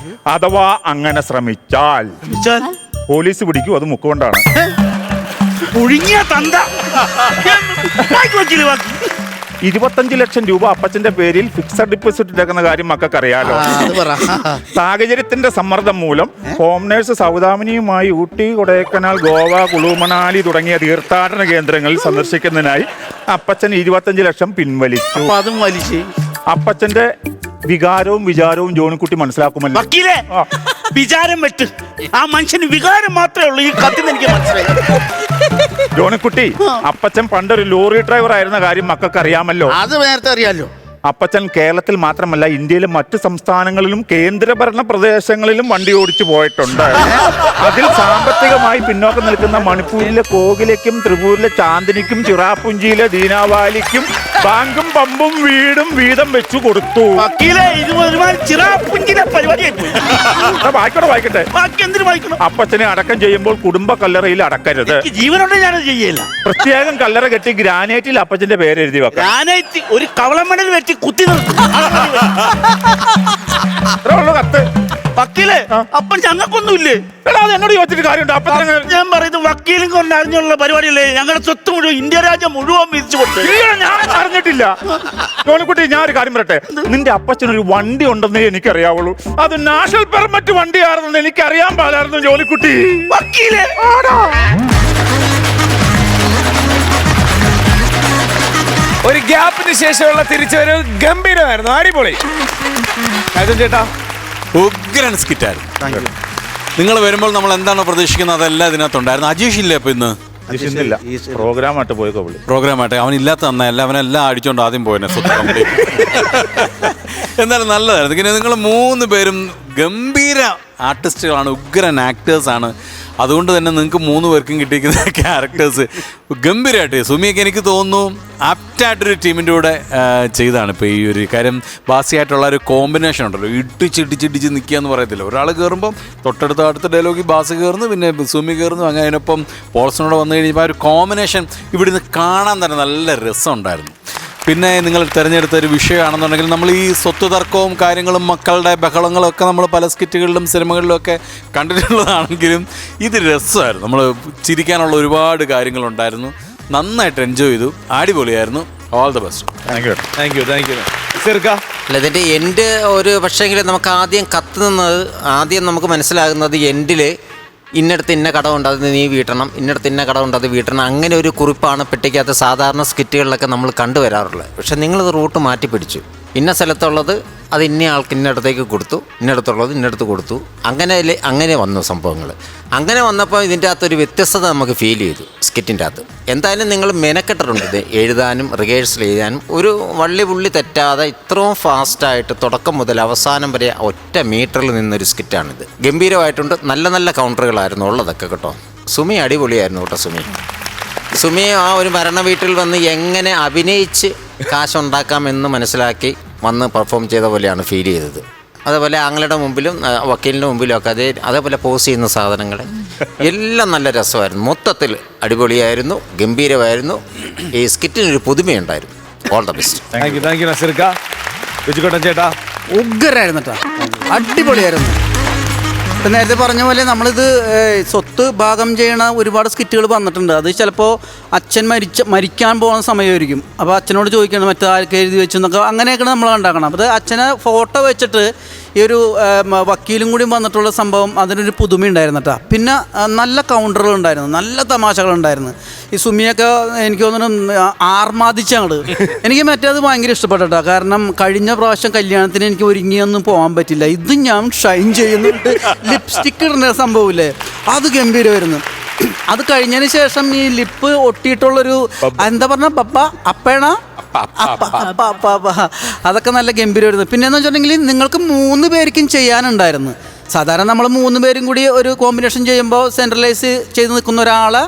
G: അഥവാ അങ്ങനെ ശ്രമിച്ചാൽ പോലീസ് പിടിക്കും. അത് മുക്കുകൊണ്ടാണ്.
E: ഒഴുങ്ങിയ തന്ത.
G: 25 ലക്ഷം രൂപ അപ്പച്ചന്റെ പേരിൽ ഫിക്സഡ് ഡിപ്പോസിറ്റ് ഇട്ടേക്കുന്ന കാര്യം മക്കൾക്ക് അറിയാലോ. സാഹചര്യത്തിന്റെ സമ്മർദ്ദം മൂലം ഹോം നേഴ്സ് സൗദാമിനിയുമായി ഊട്ടി, കൊടൈക്കനാൽ, ഗോവ, കുളു മണാലി തുടങ്ങിയ തീർത്ഥാടന കേന്ദ്രങ്ങളിൽ സന്ദർശിക്കുന്നതിനായി അപ്പച്ചൻ 25 ലക്ഷം പിൻവലിച്ചു.
E: അതും വലിച്ചു.
G: അപ്പച്ചന്റെ വികാരവും വിചാരവും ജോണിക്കുട്ടി മനസ്സിലാക്കുമല്ലോ.
E: വക്കീലെ, വിചാരം വെട്ട്. ആ മനുഷ്യന് വികാരം മാത്രമേ ഉള്ളൂ ഈ കത്തിന്, എനിക്ക് മനസ്സിലായി.
G: ജോണിക്കുട്ടി, അപ്പച്ചൻ പണ്ടൊരു ലോറി ഡ്രൈവർ ആയിരുന്ന കാര്യം മക്കൾക്ക് അറിയാമല്ലോ.
E: അത് നേരത്തെ അറിയാലോ.
G: അപ്പച്ചൻ കേരളത്തിൽ മാത്രമല്ല ഇന്ത്യയിലെ മറ്റു സംസ്ഥാനങ്ങളിലും കേന്ദ്രഭരണ പ്രദേശങ്ങളിലും വണ്ടി ഓടിച്ചു പോയിട്ടുണ്ട്. അതിൽ സാമ്പത്തികമായി പിന്നോക്കം നിൽക്കുന്ന മണിപ്പൂരിലെ കോകിലയ്ക്കും ത്രിപുരയിലെ ചാന്ദിനിക്കും ചിറാപുഞ്ചിയിലെ ദീനാവാലിക്കും ബാങ്കും പമ്പും വീടും വീതം വെച്ചു കൊടുത്തു.
E: വക്കീലെ, ഇത് ഒരുമാതിരി ചിറാപ്പുഞ്ചിലെ പരിപാടിയായി പോയി.
G: വായിക്കട്ടെ.
E: ബാക്കി എന്തിനു വായിക്കണം?
G: അപ്പച്ചനെ അടക്കം ചെയ്യുമ്പോൾ കുടുംബ കല്ലറയിൽ അടക്കരുത്.
E: എനിക്ക് ജീവനുണ്ടെങ്കിൽ ഞാനത് ചെയ്യില്ല.
G: പ്രത്യേകം കല്ലറ കെട്ടി ഗ്രാനൈറ്റിൽ അപ്പച്ചന്റെ പേര് എഴുതി വെക്കാം.
E: ഞാനായിട്ട് ഒരു കവളമണൽ വെച്ച് കുത്തി നിർത്തും.
G: കത്ത്.
E: വക്കീലെ, അപ്പം ഞങ്ങൾക്കൊന്നുമില്ലേ?
G: എടാ, അത് എന്നോട് ചോദിച്ചിട്ട് കാര്യമുണ്ട്. അപ്പച്ചനെ
E: ഞാൻ പറയുന്നത് വക്കീലും കൊണ്ട് അറിഞ്ഞുള്ള പരിപാടിയല്ലേ? ഞങ്ങളുടെ സ്വത്ത് മുഴുവൻ ഇന്ത്യ രാജ്യം മുഴുവൻ വിരിച്ചു കൊടുത്തു.
G: ഞാൻ അറിഞ്ഞിട്ടില്ല. ജോണിക്കുട്ടി, ഞാൻ ഒരു കാര്യം പറയട്ടെ. നിന്റെ അപ്പച്ചനൊരു വണ്ടി ഉണ്ടെന്നേ എനിക്കറിയാവുള്ളൂ. അത് നാഷണൽ പെർമിറ്റ് വണ്ടിയാണെന്ന് എനിക്കറിയാൻ പാടായിരുന്നു ജോണിക്കുട്ടി.
E: വക്കീലെ,
A: ഒരു ഗ്യാപ്പിന് ശേഷമുള്ള തിരിച്ചുവരവ് ഗംഭീരമായിരുന്നു, അടിപൊളി. രാജൻ ചേട്ടാ,
B: ഉഗ്രൻ സ്കിറ്റായിരുന്നു. നിങ്ങൾ വരുമ്പോൾ നമ്മൾ എന്താണോ പ്രതീക്ഷിക്കുന്നത് അതെല്ലാം ഇതിനകത്തുണ്ടായിരുന്നു. അജീഷ് ഇല്ലേ അപ്പൊ ഇന്ന്?
G: പ്രോഗ്രാമായിട്ട് പോയേക്കോ പുള്ളി.
B: പ്രോഗ്രാമായിട്ട് അവനില്ലാത്ത നന്നല്ല, അവനെല്ലാം അടിച്ചോണ്ട് ആദ്യം പോയനെ സ്വത്ത്. എന്തായാലും നല്ലതായിരുന്നു. പിന്നെ നിങ്ങൾ 3 പേരും ഗംഭീര ആർട്ടിസ്റ്റുകളാണ്, ഉഗ്രൻ ആക്ടേഴ്സാണ്. അതുകൊണ്ട് തന്നെ നിങ്ങൾക്ക് 3 പേർക്കും കിട്ടിയിരിക്കുന്ന ക്യാരക്ടേഴ്സ് ഗംഭീരമായിട്ട്. സുമിയൊക്കെ എനിക്ക് തോന്നുന്നു ആപ്റ്റായിട്ടൊരു ടീമിൻ്റെ കൂടെ ചെയ്താണ് ഇപ്പോൾ ഈ ഒരു കാര്യം. ബാസിയായിട്ടുള്ള ഒരു കോമ്പിനേഷൻ ഉണ്ടല്ലോ, ഇടിച്ചിടിച്ചിടിച്ച് നിൽക്കുക എന്ന് പറയത്തില്ല. ഒരാൾ കയറുമ്പം അടുത്ത ഡയലോഗിൽ ബാസ് കയറുന്നു, പിന്നെ സുമി കയറുന്നു, അങ്ങനെ അതിനൊപ്പം പോൾസിനോട് വന്നു കഴിഞ്ഞപ്പോൾ ആ ഒരു കോമ്പിനേഷൻ ഇവിടുന്ന് കാണാൻ തന്നെ നല്ല രസമുണ്ടായിരുന്നു. പിന്നെ നിങ്ങൾ തിരഞ്ഞെടുത്ത ഒരു വിഷയമാണെന്നുണ്ടെങ്കിൽ നമ്മൾ ഈ സ്വത്ത് തർക്കവും കാര്യങ്ങളും മക്കളുടെ ബഹളങ്ങളും ഒക്കെ നമ്മൾ പല സ്കിറ്റുകളിലും സിനിമകളിലും ഒക്കെ കണ്ടിട്ടുള്ളതാണെങ്കിലും ഇത് രസമായിരുന്നു. നമ്മൾ ചിരിക്കാനുള്ള ഒരുപാട് കാര്യങ്ങളുണ്ടായിരുന്നു. നന്നായിട്ട് എൻജോയ് ചെയ്തു, അടിപൊളിയായിരുന്നു. All the best.
A: Thank U.
C: അല്ല, ഇതിൻ്റെ എൻഡ് ഒരു പക്ഷേങ്കിൽ നമുക്ക് ആദ്യം നമുക്ക് മനസ്സിലാകുന്നത് എൻഡിൽ ഇന്നടത്ത് ഇന്ന കടമുണ്ട് അത് നീ വീട്ടണം, ഇന്നടത്ത് ഇന്ന കടമുണ്ട് അത് വീട്ടണം, അങ്ങനെ ഒരു കുറിപ്പാണ് പെട്ടിക്കകത്ത് സാധാരണ സ്കിറ്റുകളിലൊക്കെ നമ്മൾ കണ്ടുവരാറുള്ളത്. പക്ഷെ നിങ്ങളത് റൂട്ട് മാറ്റി പിടിച്ചു. ഇന്ന സ്ഥലത്തുള്ളത് അത് ഇന്ന ആൾക്ക് ഇന്നടത്തേക്ക് കൊടുത്തു, ഇന്നടത്തുള്ളത് ഇന്നടത്ത് കൊടുത്തു. അങ്ങനെ വന്നു സംഭവങ്ങൾ. അങ്ങനെ വന്നപ്പോൾ ഇതിൻ്റെ അകത്തൊരു വ്യത്യസ്തത നമുക്ക് ഫീൽ ചെയ്തു സ്കിറ്റിൻ്റെ അകത്ത്. എന്തായാലും നിങ്ങൾ മെനക്കെട്ടിട്ടുണ്ട് ഇത് എഴുതാനും റിഹേഴ്സൽ ചെയ്യാനും. ഒരു പുള്ളി തെറ്റാതെ ഇത്രയും ഫാസ്റ്റായിട്ട് തുടക്കം മുതൽ അവസാനം വരെ ഒറ്റ മീറ്ററിൽ നിന്നൊരു സ്കിറ്റാണിത്. ഗംഭീരമായിട്ടുണ്ട്. നല്ല നല്ല കൗണ്ടറുകളായിരുന്നു ഉള്ളതൊക്കെ കേട്ടോ. സുമി അടിപൊളിയായിരുന്നു കേട്ടോ. സുമി ആ ഒരു മരണ വീട്ടിൽ വന്ന് എങ്ങനെ അഭിനയിച്ച് കാശുണ്ടാക്കാമെന്ന് മനസ്സിലാക്കി വന്ന് പെർഫോം ചെയ്ത പോലെയാണ് ഫീൽ ചെയ്തത്. അതേപോലെ ആങ്ങളുടെ മുമ്പിലും വക്കീലിൻ്റെ മുമ്പിലും ഒക്കെ അതേപോലെ പോസ് ചെയ്യുന്ന സാധനങ്ങൾ എല്ലാം നല്ല രസമായിരുന്നു. മൊത്തത്തിൽ അടിപൊളിയായിരുന്നു, ഗംഭീരമായിരുന്നു. ഈ സ്കിറ്റിനൊരു പുതുമയുണ്ടായിരുന്നു. All the best.
A: Thank you നസീർക്ക. ബിജുക്കുട്ടൻ ചേട്ടാ,
H: ഉഗ്രരായിരുന്നു കേട്ടോ, അടിപൊളിയായിരുന്നു. ഇപ്പം നേരത്തെ പറഞ്ഞ പോലെ നമ്മളിത് സ്വത്ത് ഭാഗം ചെയ്യണ ഒരുപാട് സ്കിറ്റുകൾ വന്നിട്ടുണ്ട്. അത് ചിലപ്പോൾ അച്ഛൻ മരിക്കാൻ പോകുന്ന സമയമായിരിക്കും. അപ്പോൾ അച്ഛനോട് ചോദിക്കണം മറ്റേ ആർക്ക് എഴുതി വെച്ചെന്നൊക്കെ, അങ്ങനെയൊക്കെയാണ് നമ്മൾ ഉണ്ടാക്കണം. അപ്പോൾ അച്ഛനെ ഫോട്ടോ വെച്ചിട്ട് ഈ ഒരു വക്കീലും കൂടി വന്നിട്ടുള്ള സംഭവം അതിനൊരു പുതുമയുണ്ടായിരുന്നു കേട്ടോ. പിന്നെ നല്ല കൗണ്ടറുകളുണ്ടായിരുന്നു, നല്ല തമാശകളുണ്ടായിരുന്നു. ഈ സുമിയൊക്കെ എനിക്ക് തോന്നുന്നു ആർമാദിച്ചങ്ങട്. എനിക്ക് മറ്റേത് ഭയങ്കര ഇഷ്ടപ്പെട്ടോ. കാരണം കഴിഞ്ഞ പ്രാവശ്യം കല്യാണത്തിന് എനിക്ക് ഒരുങ്ങിയൊന്നും പോകാൻ പറ്റില്ല. ഇത് ഞാൻ ഷൈൻ ചെയ്യുന്നുണ്ട്, ലിപ്സ്റ്റിക്ക് ഇടുന്ന സംഭവമില്ലേ, അത് ഗംഭീരമായിരുന്നു. അത് കഴിഞ്ഞതിന് ശേഷം ഈ ലിപ്പ് ഒട്ടിയിട്ടുള്ളൊരു എന്താ പറഞ്ഞ അപ്പേണ അതൊക്കെ നല്ല ഗംഭീരമായിരുന്നു. പിന്നെയെന്ന് വെച്ചിട്ടുണ്ടെങ്കിൽ നിങ്ങൾക്ക് 3 പേർക്കും ചെയ്യാനുണ്ടായിരുന്നു. സാധാരണ നമ്മൾ 3 പേരും കൂടി ഒരു കോമ്പിനേഷൻ ചെയ്യുമ്പോൾ സെൻട്രലൈസ് ചെയ്ത് നിൽക്കുന്ന ഒരാളെ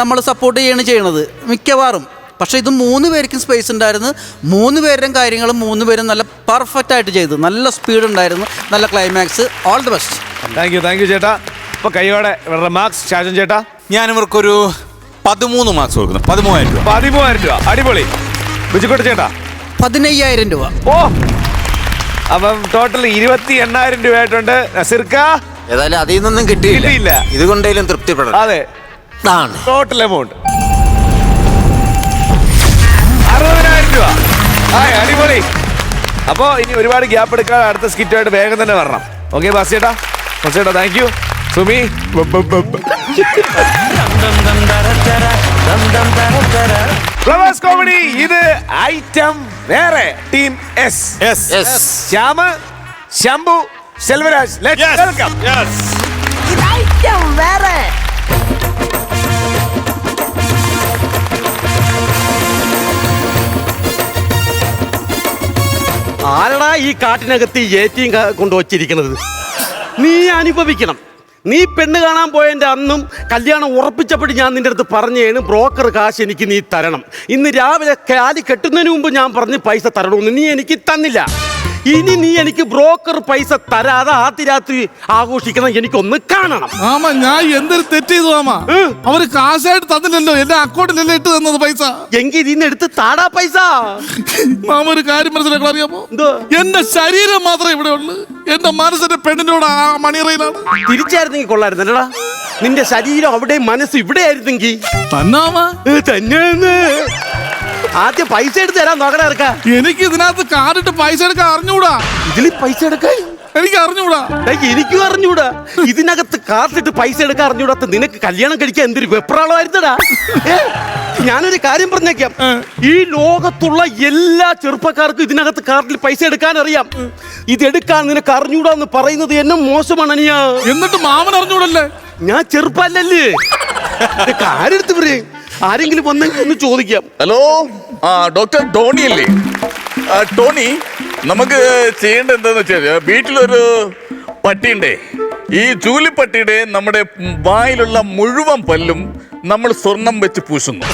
H: നമ്മൾ സപ്പോർട്ട് ചെയ്യണത് മിക്കവാറും. പക്ഷേ ഇത് 3 പേർക്കും സ്പേസ് ഉണ്ടായിരുന്നു. 3 പേരുടെയും കാര്യങ്ങൾ 3 പേരും നല്ല പെർഫെക്റ്റ് ആയിട്ട് ചെയ്തു. നല്ല സ്പീഡ് ഉണ്ടായിരുന്നു, നല്ല climax. All the best.
A: Thank U ചേട്ടാ. ഇപ്പോൾ കൈയോടെ മാർക്സ് ഷാജൻ ചേട്ടാ.
B: ഞാനിവർക്കൊരു 13 മാർക്സ് കൊടുക്കുന്നു. 13,000
A: രൂപ. അടിപൊളി. ബിജുക്കുട്ടൻ ചേട്ടാ
H: 15,000 രൂപ.
A: ഓ, അപ്പം ടോട്ടൽ 28,000 രൂപ ആയിട്ടുണ്ട്. നസീർക്ക
C: ഏതായാലും അതിൽ നിന്നൊന്നും കിട്ടിയില്ല. ഇതുകൊണ്ടേലും തൃപ്തിപ്പെടണം.
A: അതെ,
C: അതാണ്
A: ടോട്ടൽ എമൗണ്ട് 60,000 രൂപ. അടിപൊളി. അപ്പോൾ ഇനി ഒരുപാട് ഗ്യാപ്പ് എടുക്കാതെ അടുത്ത സ്കിറ്റുമായിട്ട് വേഗം തന്നെ വരണം. ഓക്കെ ബാസ് ചേട്ടാ, thank you. Sumi flowers comedy ഇത് ഐറ്റം വേറെ. Team S, Shyam, Shambhu, Selvaraj. Let's welcome.
I: ആരടാ ഈ കാട്ടിനകത്ത് ഏറ്റിയും കൊണ്ടുവച്ചിരിക്കുന്നത്? നീ അനുഭവിക്കണം. നീ പെണ്ണ് കാണാൻ പോയതിൻ്റെ അന്നും കല്യാണം ഉറപ്പിച്ചപ്പോൾ ഞാൻ നിന്റെ അടുത്ത് പറഞ്ഞേണ് ബ്രോക്കർ കാശ് എനിക്ക് നീ തരണം. ഇന്ന് രാവിലെ കാലി കെട്ടുന്നതിന് മുമ്പ് ഞാൻ പറഞ്ഞ് പൈസ തരണമെന്ന് നീ എനിക്ക് തന്നില്ല. ഇനി നീ എനിക്ക് ബ്രോക്കർ പൈസ തരാതെ ആദ്യ രാത്രി ആഘോഷിക്കണം. എനിക്കൊന്ന് കാണണം.
B: മാമ ഞാൻ എന്തൊരു തെറ്റ് ചെയ്തു മാമ. അവര് കാശായിട്ട് തന്നില്ലല്ലോ, എന്റെ അക്കൗണ്ടിലല്ലേ ഇട്ട് തന്നത് പൈസ.
I: എങ്കിൽ ഇതിന്ന് എടുത്ത് താടാ പൈസ.
B: മാമ ഒരു കാര്യം മനസ്സിലാക്കാൻ അറിയാമോ? എന്റെ ശരീരം മാത്രമേ ഇവിടെ ഉള്ളു, എന്റെ മനസ്സിന്റെ പെണ്ണിന്റെ കൂടെ ആ മണിയറയിലാണ്.
I: തിരിച്ചായിരുന്നെങ്കിൽ കൊള്ളായിരുന്നല്ലടാ. നിന്റെ ശരീരം അവിടെ, മനസ്സ് ഇവിടെ ആയിരുന്നെങ്കിൽ തന്നെ. ആദ്യം പൈസ എടുത്ത് തരാൻ നോക്കണ ഇറക്കാം.
B: എനിക്ക് ഇതിനകത്ത് കാർഡിട്ട് പൈസ എടുക്കാൻ അറിഞ്ഞൂടാ.
I: ഇതിൽ പൈസ എടുക്കാൻ
B: എനിക്ക് അറിഞ്ഞൂടാ.
I: എനിക്കും അറിഞ്ഞൂടാ. ഇതിനകത്ത് കാർഡിട്ട് പൈസ എടുക്കാൻ അറിഞ്ഞൂടാത്ത നിനക്ക് കല്യാണം കഴിക്കാൻ എന്തൊരു വെപ്രാളമായിരുന്നടാ. ഞാനൊരു കാര്യം പറഞ്ഞേക്കാം. ഈ ലോകത്തുള്ള എല്ലാ ചെറുപ്പക്കാർക്കും ഇതിനകത്ത് കാർഡിൽ പൈസ എടുക്കാൻ അറിയാം. ഇതെടുക്കാൻ നിനക്ക് അറിഞ്ഞൂടാന്ന് പറയുന്നത് എന്നെ മോശമാണ് അനിയാ.
B: എന്നിട്ട് മാമൻ അറിഞ്ഞൂടല്ലേ?
I: ഞാൻ ചെറുപ്പല്ലേ. ആരെടുത്ത് പറയും? ആരെങ്കിലും വന്നെങ്കിൽ ഒന്ന് ചോദിക്കാം.
J: ഹലോ, ഡോക്ടർ ടോണി അല്ലേ? ടോണി, നമുക്ക് ചെയ്യേണ്ടത് എന്താന്ന് വെച്ചാൽ, വീട്ടിലൊരു പട്ടിയുണ്ടേ. ഈ ചൂലിപ്പട്ടിയുടെ നമ്മുടെ വായിലുള്ള മുഴുവൻ പല്ലും നമ്മൾ സ്വർണം വെച്ച് പൂശുന്നു.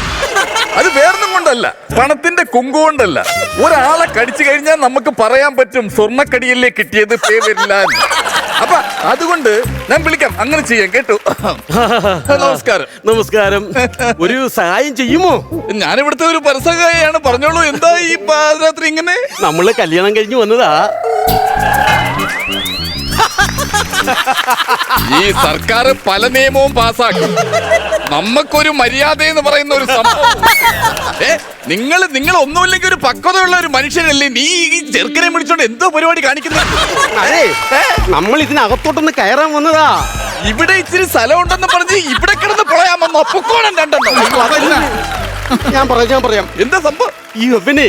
J: അത് വേറൊന്നും കൊണ്ടല്ല, പണത്തിന്റെ കുങ്കു കൊണ്ടല്ല. ഒരാളെ കടിച്ചു കഴിഞ്ഞാൽ നമുക്ക് പറയാൻ പറ്റും സ്വർണ്ണക്കടിയല്ലേ കിട്ടിയത്, പേ വരില്ല. അപ്പൊ അതുകൊണ്ട് ഞാൻ വിളിക്കാം, അങ്ങനെ ചെയ്യാം കേട്ടോ. നമസ്കാരം.
I: നമസ്കാരം. ഒരു സഹായം ചെയ്യുമോ?
J: ഞാനിവിടുത്തെ ഒരു പരസഹായാണ്, പറഞ്ഞോളൂ. എന്താ ഈ പാതിരാത്രി ഇങ്ങനെ?
I: നമ്മള് കല്യാണം കഴിഞ്ഞു വന്നതാ.
J: ഈ സർക്കാർ പല നിയമവും പാസ്സാക്കും. നമുക്കൊരു മര്യാദ എന്ന് പറയുന്ന ഒരു സംഭവം. നിങ്ങൾ ഒന്നുമില്ലെങ്കിൽ ഒരു പക്വതയുള്ള ഒരു മനുഷ്യനല്ലേ? നീ ഈ ചെറുക്കനെ വിളിച്ചോണ്ട് എന്തോ പരിപാടി കാണിക്കുന്നത്?
I: അതെ, നമ്മൾ ഇതിനകത്തോട്ടൊന്ന് കയറാൻ വന്നതാ.
J: ഇവിടെ ഇച്ചിരി സ്ഥലം ഉണ്ടെന്ന് പറഞ്ഞ് ഇവിടെ കിടന്ന് പൊളയാൻ വന്നു. അപ്പൊക്കോണം രണ്ടെണ്ണം.
I: ഞാൻ പറയാം.
J: എന്താ സംഭവം?
I: ഈ അവനെ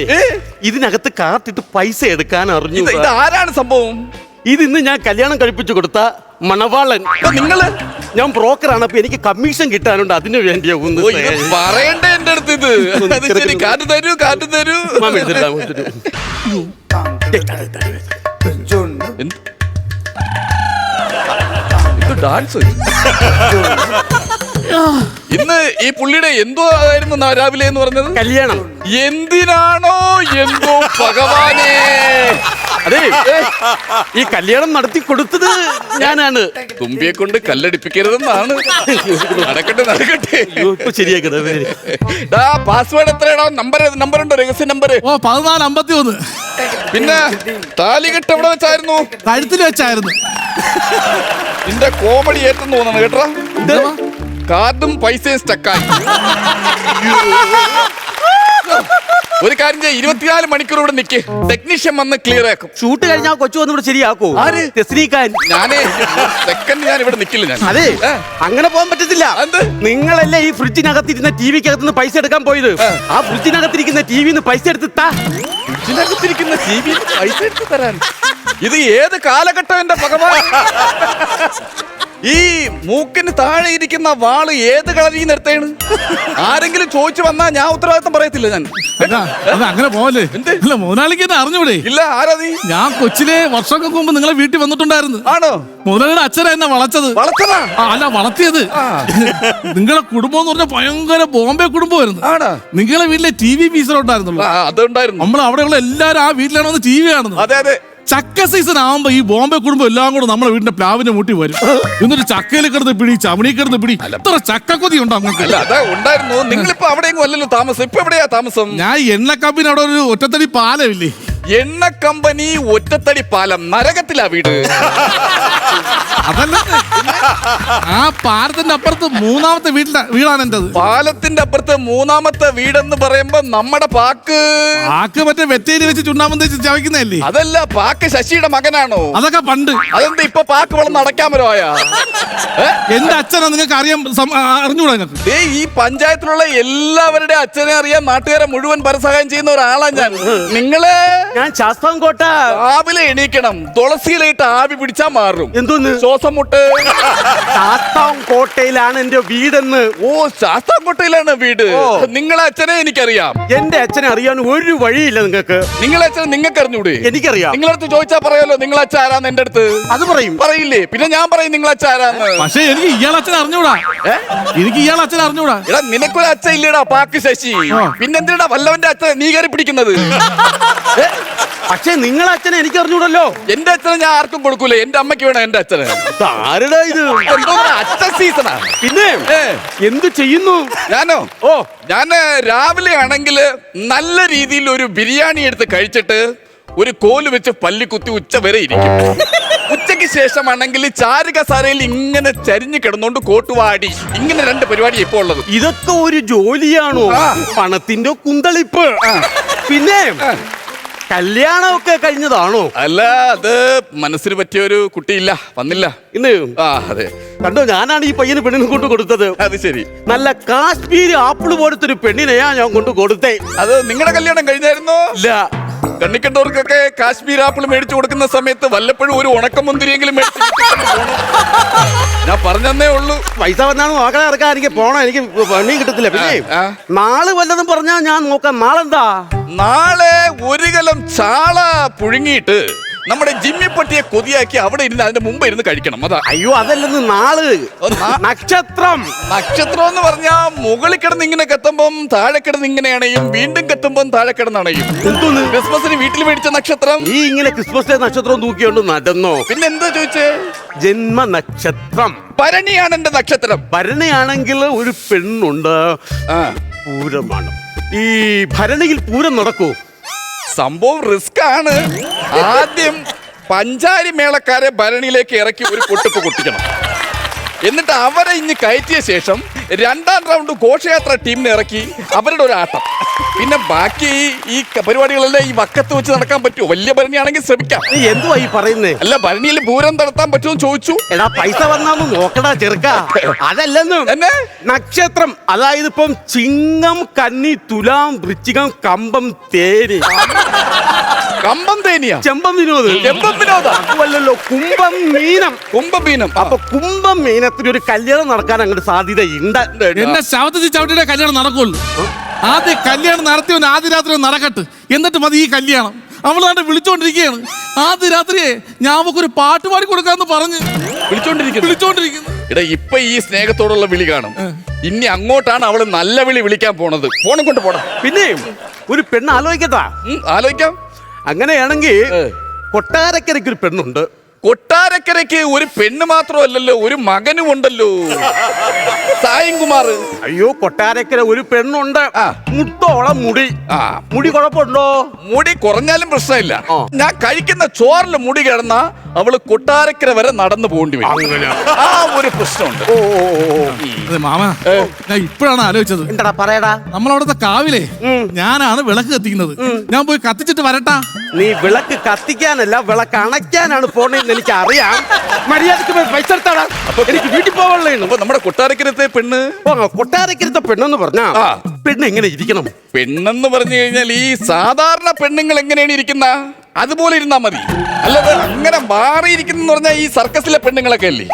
I: ഇതിനകത്ത് കാത്തിട്ട് പൈസ എടുക്കാൻ അറിഞ്ഞു.
J: ഇത് ആരാണ് സംഭവം?
I: ഇതിന്ന് ഞാൻ കല്യാണം കഴിപ്പിച്ചു കൊടുത്ത മണവാളൻ.
J: നിങ്ങള്?
I: ഞാൻ ബ്രോക്കറാണ്, അപ്പൊ എനിക്ക് കമ്മീഷൻ കിട്ടാനുണ്ട്. അതിനു വേണ്ടിയാ
J: പറയണ്ട എന്റെ അടുത്ത് ഇത്. അത് ശരി, കാറ്റ് തരൂ. ഡാൻസ് ഇന്ന് ഈ പുള്ളിയുടെ എന്തോ ആയിരുന്നു രാവിലെ എന്ന് പറഞ്ഞത്?
I: കല്യാണം.
J: എന്തിനാണോ എന്തോ ഭഗവാനേ.
I: അതെ, ഈ കല്യാണം നടത്തി കൊടുത്തത് ഞാനാണ്.
J: തുമ്പിയെ കൊണ്ട് കല്ലടിപ്പിക്കരുതെന്നാണ്. നടക്കട്ടെ.
I: ഇപ്പൊ ശരിയാക്കണേ.
J: പാസ്വേഡ് എത്രയാണോ? നമ്പർ ഉണ്ടോ? രഹസ്യ നമ്പർ?
B: 1451.
J: പിന്നെ താലികെട്ട് എവിടെ വെച്ചായിരുന്നു?
B: കഴുത്തിൽ വെച്ചായിരുന്നു.
J: നിന്റെ കോമഡി ഏറ്റെന്ന് തോന്നുന്നു കേട്ടോ. കാർഡും പൈസയും സ്റ്റക്കായി. ഒരു കാര്യം ചെയ്യാം, 24 മണിക്കൂർ ഇവിടെ നിൽക്ക്. ടെക്നീഷ്യൻ വന്ന് ക്ലിയർ ആക്കും.
I: ഷൂട്ട് കഴിഞ്ഞാൽ കൊച്ചു വന്ന് ഇവിടെ ശരിയാക്കോ?
J: ആര്?
I: തെസ്രീക്കാൻ.
J: ഞാനേ സെക്കൻഡ് ഞാൻ ഇവിടെ നിൽക്കില്ല. ഞാൻ
I: അതെ, അങ്ങനെ പോകാൻ പറ്റത്തില്ല. നിങ്ങളല്ലേ ഈ ഫ്രിഡ്ജിനകത്തിരുന്ന ടിവിക്കകത്തുനിന്ന് പൈസ എടുക്കാൻ പോയത്? ആ ഫ്രിഡ്ജിനകത്തിരിക്കുന്ന ടിവിന്ന് പൈസ എടുത്ത്
J: ഫ്രിഡ്ജിനകത്തിരിക്കുന്ന ടിവി പൈസ എടുത്ത് തരാൻ. ഇത് ഏത് കാലഘട്ടം എന്റെ ഭഗവാൻ? ഈ മൂക്കിന് താഴെ ഇരിക്കുന്ന വാള് ഏത് കളറിൽ നിർത്തേണ്? ആരെങ്കിലും ചോദിച്ചു വന്നാ ഞാൻ ഉത്തരവാദിത്തം പറയത്തില്ല. ഞാൻ
B: അങ്ങനെ പോവല്ലേ? അല്ല, മുതലാളിക്ക് എന്നെ അറിഞ്ഞൂടെ?
J: ഇല്ല. ആരാ നീ?
B: ഞാൻ കൊച്ചിലെ വർഷങ്ങൾക്ക് മുമ്പ് നിങ്ങളെ വീട്ടിൽ വന്നിട്ടുണ്ടായിരുന്നു.
J: ആണോ?
B: മുതലാളിയുടെ അച്ഛനാ എന്നെ വളച്ചത്.
J: വളച്ചതാ?
B: അല്ല, വളർത്തിയത്. നിങ്ങളെ കുടുംബം എന്ന് പറഞ്ഞാൽ ഭയങ്കര ബോംബെ കുടുംബമായിരുന്നു. നിങ്ങളെ വീട്ടിലെ TV ഫീസർ ഉണ്ടായിരുന്നുള്ളൂ.
J: അതുണ്ടായിരുന്നു.
B: നമ്മൾ അവിടെയുള്ള എല്ലാരും ആ വീട്ടിലാണ് വന്ന് TV കാണുന്നത്.
J: അതെ അതെ.
B: ചക്ക സീസൺ ആവുമ്പോ ഈ ബോംബെ കുടുംബം എല്ലാം കൂടെ നമ്മുടെ വീടിന്റെ പ്ലാവിന്റെ മുട്ടി വരും. എന്നിട്ട് ചക്കയിൽ കിടന്ന് പിടി, ചമണി കിടന്ന് പിടി. അത്ര ചക്കക്കൊതി ഉണ്ടോ അങ്ങോട്ട്?
J: അല്ല, അതാ ഉണ്ടായിരുന്നു. നിങ്ങളിപ്പോ അവിടെയെങ്കിലും അല്ലല്ലോ താമസം. ഇപ്പൊ എവിടെയാ താമസം?
B: ഞാൻ എണ്ണ കമ്പനി അവിടെ ഒരു ഒറ്റത്തടി പാലമില്ലേ?
J: എണ്ണ കമ്പനി ഒറ്റത്തടി പാലം. നരകത്തിലാ വീട്.
K: അതല്ല, ആ പാലത്തിന്റെ അപ്പുറത്ത് മൂന്നാമത്തെ വീടാണ് എന്റത്.
J: പാലത്തിന്റെ അപ്പുറത്ത് മൂന്നാമത്തെ വീടെന്ന് പറയുമ്പോ നമ്മുടെ പാക്ക്
K: മറ്റേ വെറ്റയിൽ വെച്ച് ചുണ്ണാമ്പം തേച്ച് ചവയ്ക്കുന്നതല്ലേ?
J: അതല്ല, പാക്ക് ശശിയുടെ മകനാണോ?
K: അതൊക്കെ പണ്ട്.
J: അതെന്താ ഇപ്പൊ പാക്ക് വളർന്ന് അടയ്ക്കാൻ പറ്റുമായ?
K: എന്റെ അച്ഛനാ, നിങ്ങൾക്ക് അറിഞ്ഞൂടാ? നിങ്ങൾക്ക്
J: ഈ പഞ്ചായത്തിലുള്ള എല്ലാവരുടെ അച്ഛനെ അറിയാൻ നാട്ടുകാരെ മുഴുവൻ പരസഹായം ചെയ്യുന്ന ഒരാളാ ഞാൻ. നിങ്ങള്
I: ഞാൻ ശാസ്താംകോട്ട
J: രാവിലെ എണീക്കണം, തുളസിയിലായിട്ട് ആവി പിടിച്ചാ മാറും.
I: എന്തോന്ന്?
J: ശ്വാസം മുട്ട്.
I: ശാസ്താംകോട്ടയിലാണ് എന്റെ വീടെന്ന്.
J: ഓ, ശാസ്താംകോട്ടയിലാണ് വീട്. നിങ്ങളെ അച്ഛനെ എനിക്കറിയാം.
I: എന്റെ അച്ഛനെ അറിയാൻ ഒരു വഴിയില്ല നിങ്ങൾക്ക്.
J: നിങ്ങളെ അച്ഛനെ നിങ്ങൾക്ക് അറിഞ്ഞൂടെ?
I: എനിക്കറിയാം.
J: നിങ്ങളടുത്ത് ചോദിച്ചാ പറയാലോ നിങ്ങളെ അച്ഛൻ ആരാന്ന് എന്റെ അടുത്ത്.
I: അത് പറയും.
J: പറയില്ലേ? പിന്നെ ഞാൻ പറയും നിങ്ങളെ അച്ഛൻ ആരാന്ന്.
K: പക്ഷെ എനിക്ക് ഇയാളെ അച്ഛൻ അറിഞ്ഞൂടാ. എനിക്ക് ഇയാളെ അച്ഛൻ അറിഞ്ഞൂടാ.
J: എടാ, നിനക്കൊരു അച്ഛൻ ഇല്ലടാ, പാക്ക് ശശി. പിന്നെന്തിനാ വല്ലവന്റെ അച്ഛൻ നീ കയറി പിടിക്കുന്നത്?
I: പക്ഷെ നിങ്ങളെ അച്ഛനെ എനിക്ക് അറിഞ്ഞൂടല്ലോ.
J: എന്റെ അച്ഛനെ ഞാൻ ആർക്കും കൊടുക്കൂല. എന്റെ അമ്മയ്ക്ക് വേണം എന്റെ അച്ഛന്.
I: ആരുടെ ഇത്?
J: അച്ഛൻ സീസണാ.
I: പിന്നെ എന്ത് ചെയ്യുന്നു?
J: ഞാനോ? ഞാൻ രാവിലെ ആണെങ്കിൽ നല്ല രീതിയിൽ ഒരു ബിരിയാണി എടുത്ത് കഴിച്ചിട്ട് ഒരു കോല് വെച്ച് പല്ലി കുത്തി ഉച്ച വരെ ഇരിക്കും. ഉച്ചയ്ക്ക് ശേഷമാണെങ്കിൽ ചാരുകസാരയിൽ ഇങ്ങനെ ചരിഞ്ഞു കിടന്നോണ്ട് കോട്ടുവാടി. ഇങ്ങനെ 2 പരിപാടി ഇപ്പൊ ഉള്ളത്.
I: ഇതൊക്കെ ഒരു ജോലിയാണോ? പണത്തിന്റെ കുന്തളിപ്പ്. പിന്നെ കല്യാണമൊക്കെ കഴിഞ്ഞതാണോ?
J: അല്ല, അത് മനസ്സിന് പറ്റിയ ഒരു കുട്ടിയില്ല, വന്നില്ല
I: ഇന്ന്.
J: അതെ,
I: കണ്ടോ, ഞാനാണ് ഈ പയ്യന് പെണ്ണിനെ കൊണ്ട് കൊടുത്തത്.
J: അത് ശരി.
I: നല്ല കാശ്മീരി ആപ്പിള് പോലത്തെ ഒരു പെണ്ണിനെയാ ഞാൻ കൊണ്ട് കൊടുത്തേ.
J: അത് നിങ്ങളുടെ കല്യാണം കഴിഞ്ഞായിരുന്നോ?
I: ഇല്ല.
J: കണ്ണിക്കണ്ടവർക്കൊക്കെ കാശ്മീർ ആപ്പിൾ മേടിച്ചു കൊടുക്കുന്ന സമയത്ത് വല്ലപ്പോഴും ഒരു ഉണക്കമുന്തിരിയെങ്കിലും ഞാൻ പറഞ്ഞേ ഉള്ളൂ.
I: പൈസ വന്നാണ് നോക്കാൻ ഇറക്കാൻ എനിക്ക് പോണം. എനിക്ക് പണിയും കിട്ടത്തില്ല. പിന്നെ നാള് വല്ലതും പറഞ്ഞാ ഞാൻ നോക്കാം. നാളെന്താ?
J: നാളെ ഒരു കലം ചാള പുഴുങ്ങിയിട്ട് നമ്മുടെ ജിമ്മിപ്പട്ടിയെ കൊതിയാക്കി അവിടെ ഇരുന്ന് അതിന്റെ മുമ്പ് ഇരുന്ന് കഴിക്കണം. അതാ.
I: അയ്യോ, അതല്ലെന്ന്. നാള് നക്ഷത്രം.
J: നക്ഷത്രം എന്ന് പറഞ്ഞാ മുകളിൽ കിടന്ന് ഇങ്ങനെ കത്തുമ്പം താഴെ കിടന്ന് ഇങ്ങനെ അണയും, വീണ്ടും കത്തുമ്പം താഴെ കിടന്ന് അണയും.
I: എന്തോന്ന്?
J: ക്രിസ്മസിന് വീട്ടിൽ മേടിച്ച നക്ഷത്രം.
I: ഈ ഇങ്ങനെ ക്രിസ്മസ് നക്ഷത്രം തൂക്കിയോണ്ട് നടന്നോ?
J: പിന്നെ എന്താ ചോദിച്ചേ?
I: ജന്മ നക്ഷത്രം.
J: ഭരണിയാണ് എന്റെ നക്ഷത്രം.
I: ഭരണിയാണെങ്കിൽ ഒരു പെണ്ണുണ്ട്. പൂരമാണ്. ഈ ഭരണിയിൽ പൂരം നടക്കൂ?
J: സംഭവം റിസ്ക് ആണ്. ആദ്യം പഞ്ചാരി മേളക്കാരെ ഭരണിയിലേക്ക് ഇറക്കി ഒരു പൊട്ടിപ്പ് കൊട്ടിക്കണം. എന്നിട്ട് അവരെ ഇനി കയറ്റിയ ശേഷം 2ാം റൗണ്ട് ഘോഷയാത്ര ടീമിനെ ഇറക്കി അവരുടെ ഒരു ആട്ടം. പിന്നെ ബാക്കി ഈ പരിപാടികളെല്ലാം ഈ വക്കത്ത് വെച്ച് നടക്കാൻ പറ്റുമോ? വലിയ ഭരണിയാണെങ്കിൽ ശ്രമിക്കാം.
I: നീ എന്തുവാ ഈ പറയുന്നേ?
J: അല്ല, ഭരണിയിൽ പൂരം നടത്താൻ പറ്റുമെന്ന് ചോദിച്ചു.
I: എടാ, പൈസ വന്നാന്ന് നോക്കടാ ചെറുക്ക. അതല്ലെന്ന്.
J: എന്നെ
I: നക്ഷത്രം, അതായത് ഇപ്പം ചിങ്ങം, കന്നി, തുലാം, വൃശ്ചികം, കമ്പം, തേനി.
J: കമ്പം തേനിയാ?
I: ചെമ്പം വിനോദ്.
J: ചെമ്പം വിനോദ
I: അല്ലല്ലോ, കുംഭം മീനം.
J: കുംഭം മീനം.
I: അപ്പൊ കുംഭം മീനത്തിന് ഒരു കല്യാണം നടക്കാൻ അങ്ങോട്ട് സാധ്യതയുണ്ട്.
K: എന്റെ ശവത്തിൽ ചവിട്ടിയുടെ കല്യാണം നടക്കുള്ളൂ. ആദ്യം കല്യാണം നടത്തിയവൻ ആദ്യ രാത്രി നടക്കട്ടെ, എന്നിട്ട് മതി ഈ കല്യാണം. അവളാണ്ട് വിളിച്ചോണ്ടിരിക്കുകയാണ്. ആദ്യ രാത്രിയെ ഞാൻ അവക്കൊരു പാട്ട് പാടി കൊടുക്കാന്ന് പറഞ്ഞ് വിളിച്ചോണ്ടിരിക്കുന്നു.
J: എടാ, ഇപ്പൊ ഈ സ്നേഹത്തോടുള്ള വിളി കാണും. ഇനി അങ്ങോട്ടാണ് അവള് നല്ല വിളി വിളിക്കാൻ പോണത്. ഫോണും കൊണ്ട് പോണം.
I: പിന്നെ ഒരു പെണ്ണ് ആലോചിക്കട്ടാ?
J: ആലോചിക്കാം.
I: അങ്ങനെയാണെങ്കിൽ കൊട്ടാരക്കരയ്ക്ക് ഒരു പെണ്ണുണ്ട്.
J: കൊട്ടാരക്കരയ്ക്ക് ഒരു പെണ്ണ് മാത്രമല്ലല്ലോ, ഒരു മകനും ഉണ്ടല്ലോ, സായംകുമാർ.
I: അയ്യോ, കൊട്ടാരക്കര ഒരു പെണ്ണുണ്ട്. മുട്ടോളം മുടി. മുടി കുഴപ്പമുണ്ടോ?
J: മുടി കുറഞ്ഞാലും പ്രശ്നമില്ല. ഞാൻ കഴിക്കുന്ന ചോറിൽ മുടി കിടന്ന അവള് കൊട്ടാരക്കര വരെ നടന്നു പോകേണ്ടി വരും. ആ ഒരു പ്രശ്നമുണ്ട്.
K: മാമ, ഞാൻ ഇപ്പോഴാണ് ആലോചിച്ചത്.
I: എന്താ പറയടാ?
K: നമ്മളവിടുത്തെ കാവിലെ ഞാനാണ് വിളക്ക് കത്തിക്കുന്നത്. ഞാൻ പോയി കത്തിച്ചിട്ട് വരട്ടാ?
I: നീ വിളക്ക് കത്തിക്കാനല്ല, വിളക്ക് അണയ്ക്കാനാണ് പോണെന്ന് എനിക്ക് അറിയാം. മര്യാദക്ക് പൈസ എടുത്താടാ. എനിക്ക് വീട്ടിൽ പോകാനുള്ളേ.
J: നമ്മുടെ കൊട്ടാരക്കരത്തെ പെണ്ണ്.
I: കൊട്ടാരക്കരത്തെ പെണ്ണെന്ന് പറഞ്ഞാ പെണ്ണ് എങ്ങനെ ഇരിക്കണം?
J: പെണ്ണെന്ന് പറഞ്ഞു കഴിഞ്ഞാൽ ഈ സാധാരണ പെണ്ണുങ്ങൾ എങ്ങനെയാണ് ഇരിക്കുന്ന അതുപോലെ ഇരുന്നാ മതി. അല്ലാതെ അങ്ങനെ മാറിയിരിക്കുന്ന പറഞ്ഞാൽ ഈ സർക്കസിലെ പെണ്ണുങ്ങളൊക്കെ അല്ലേ,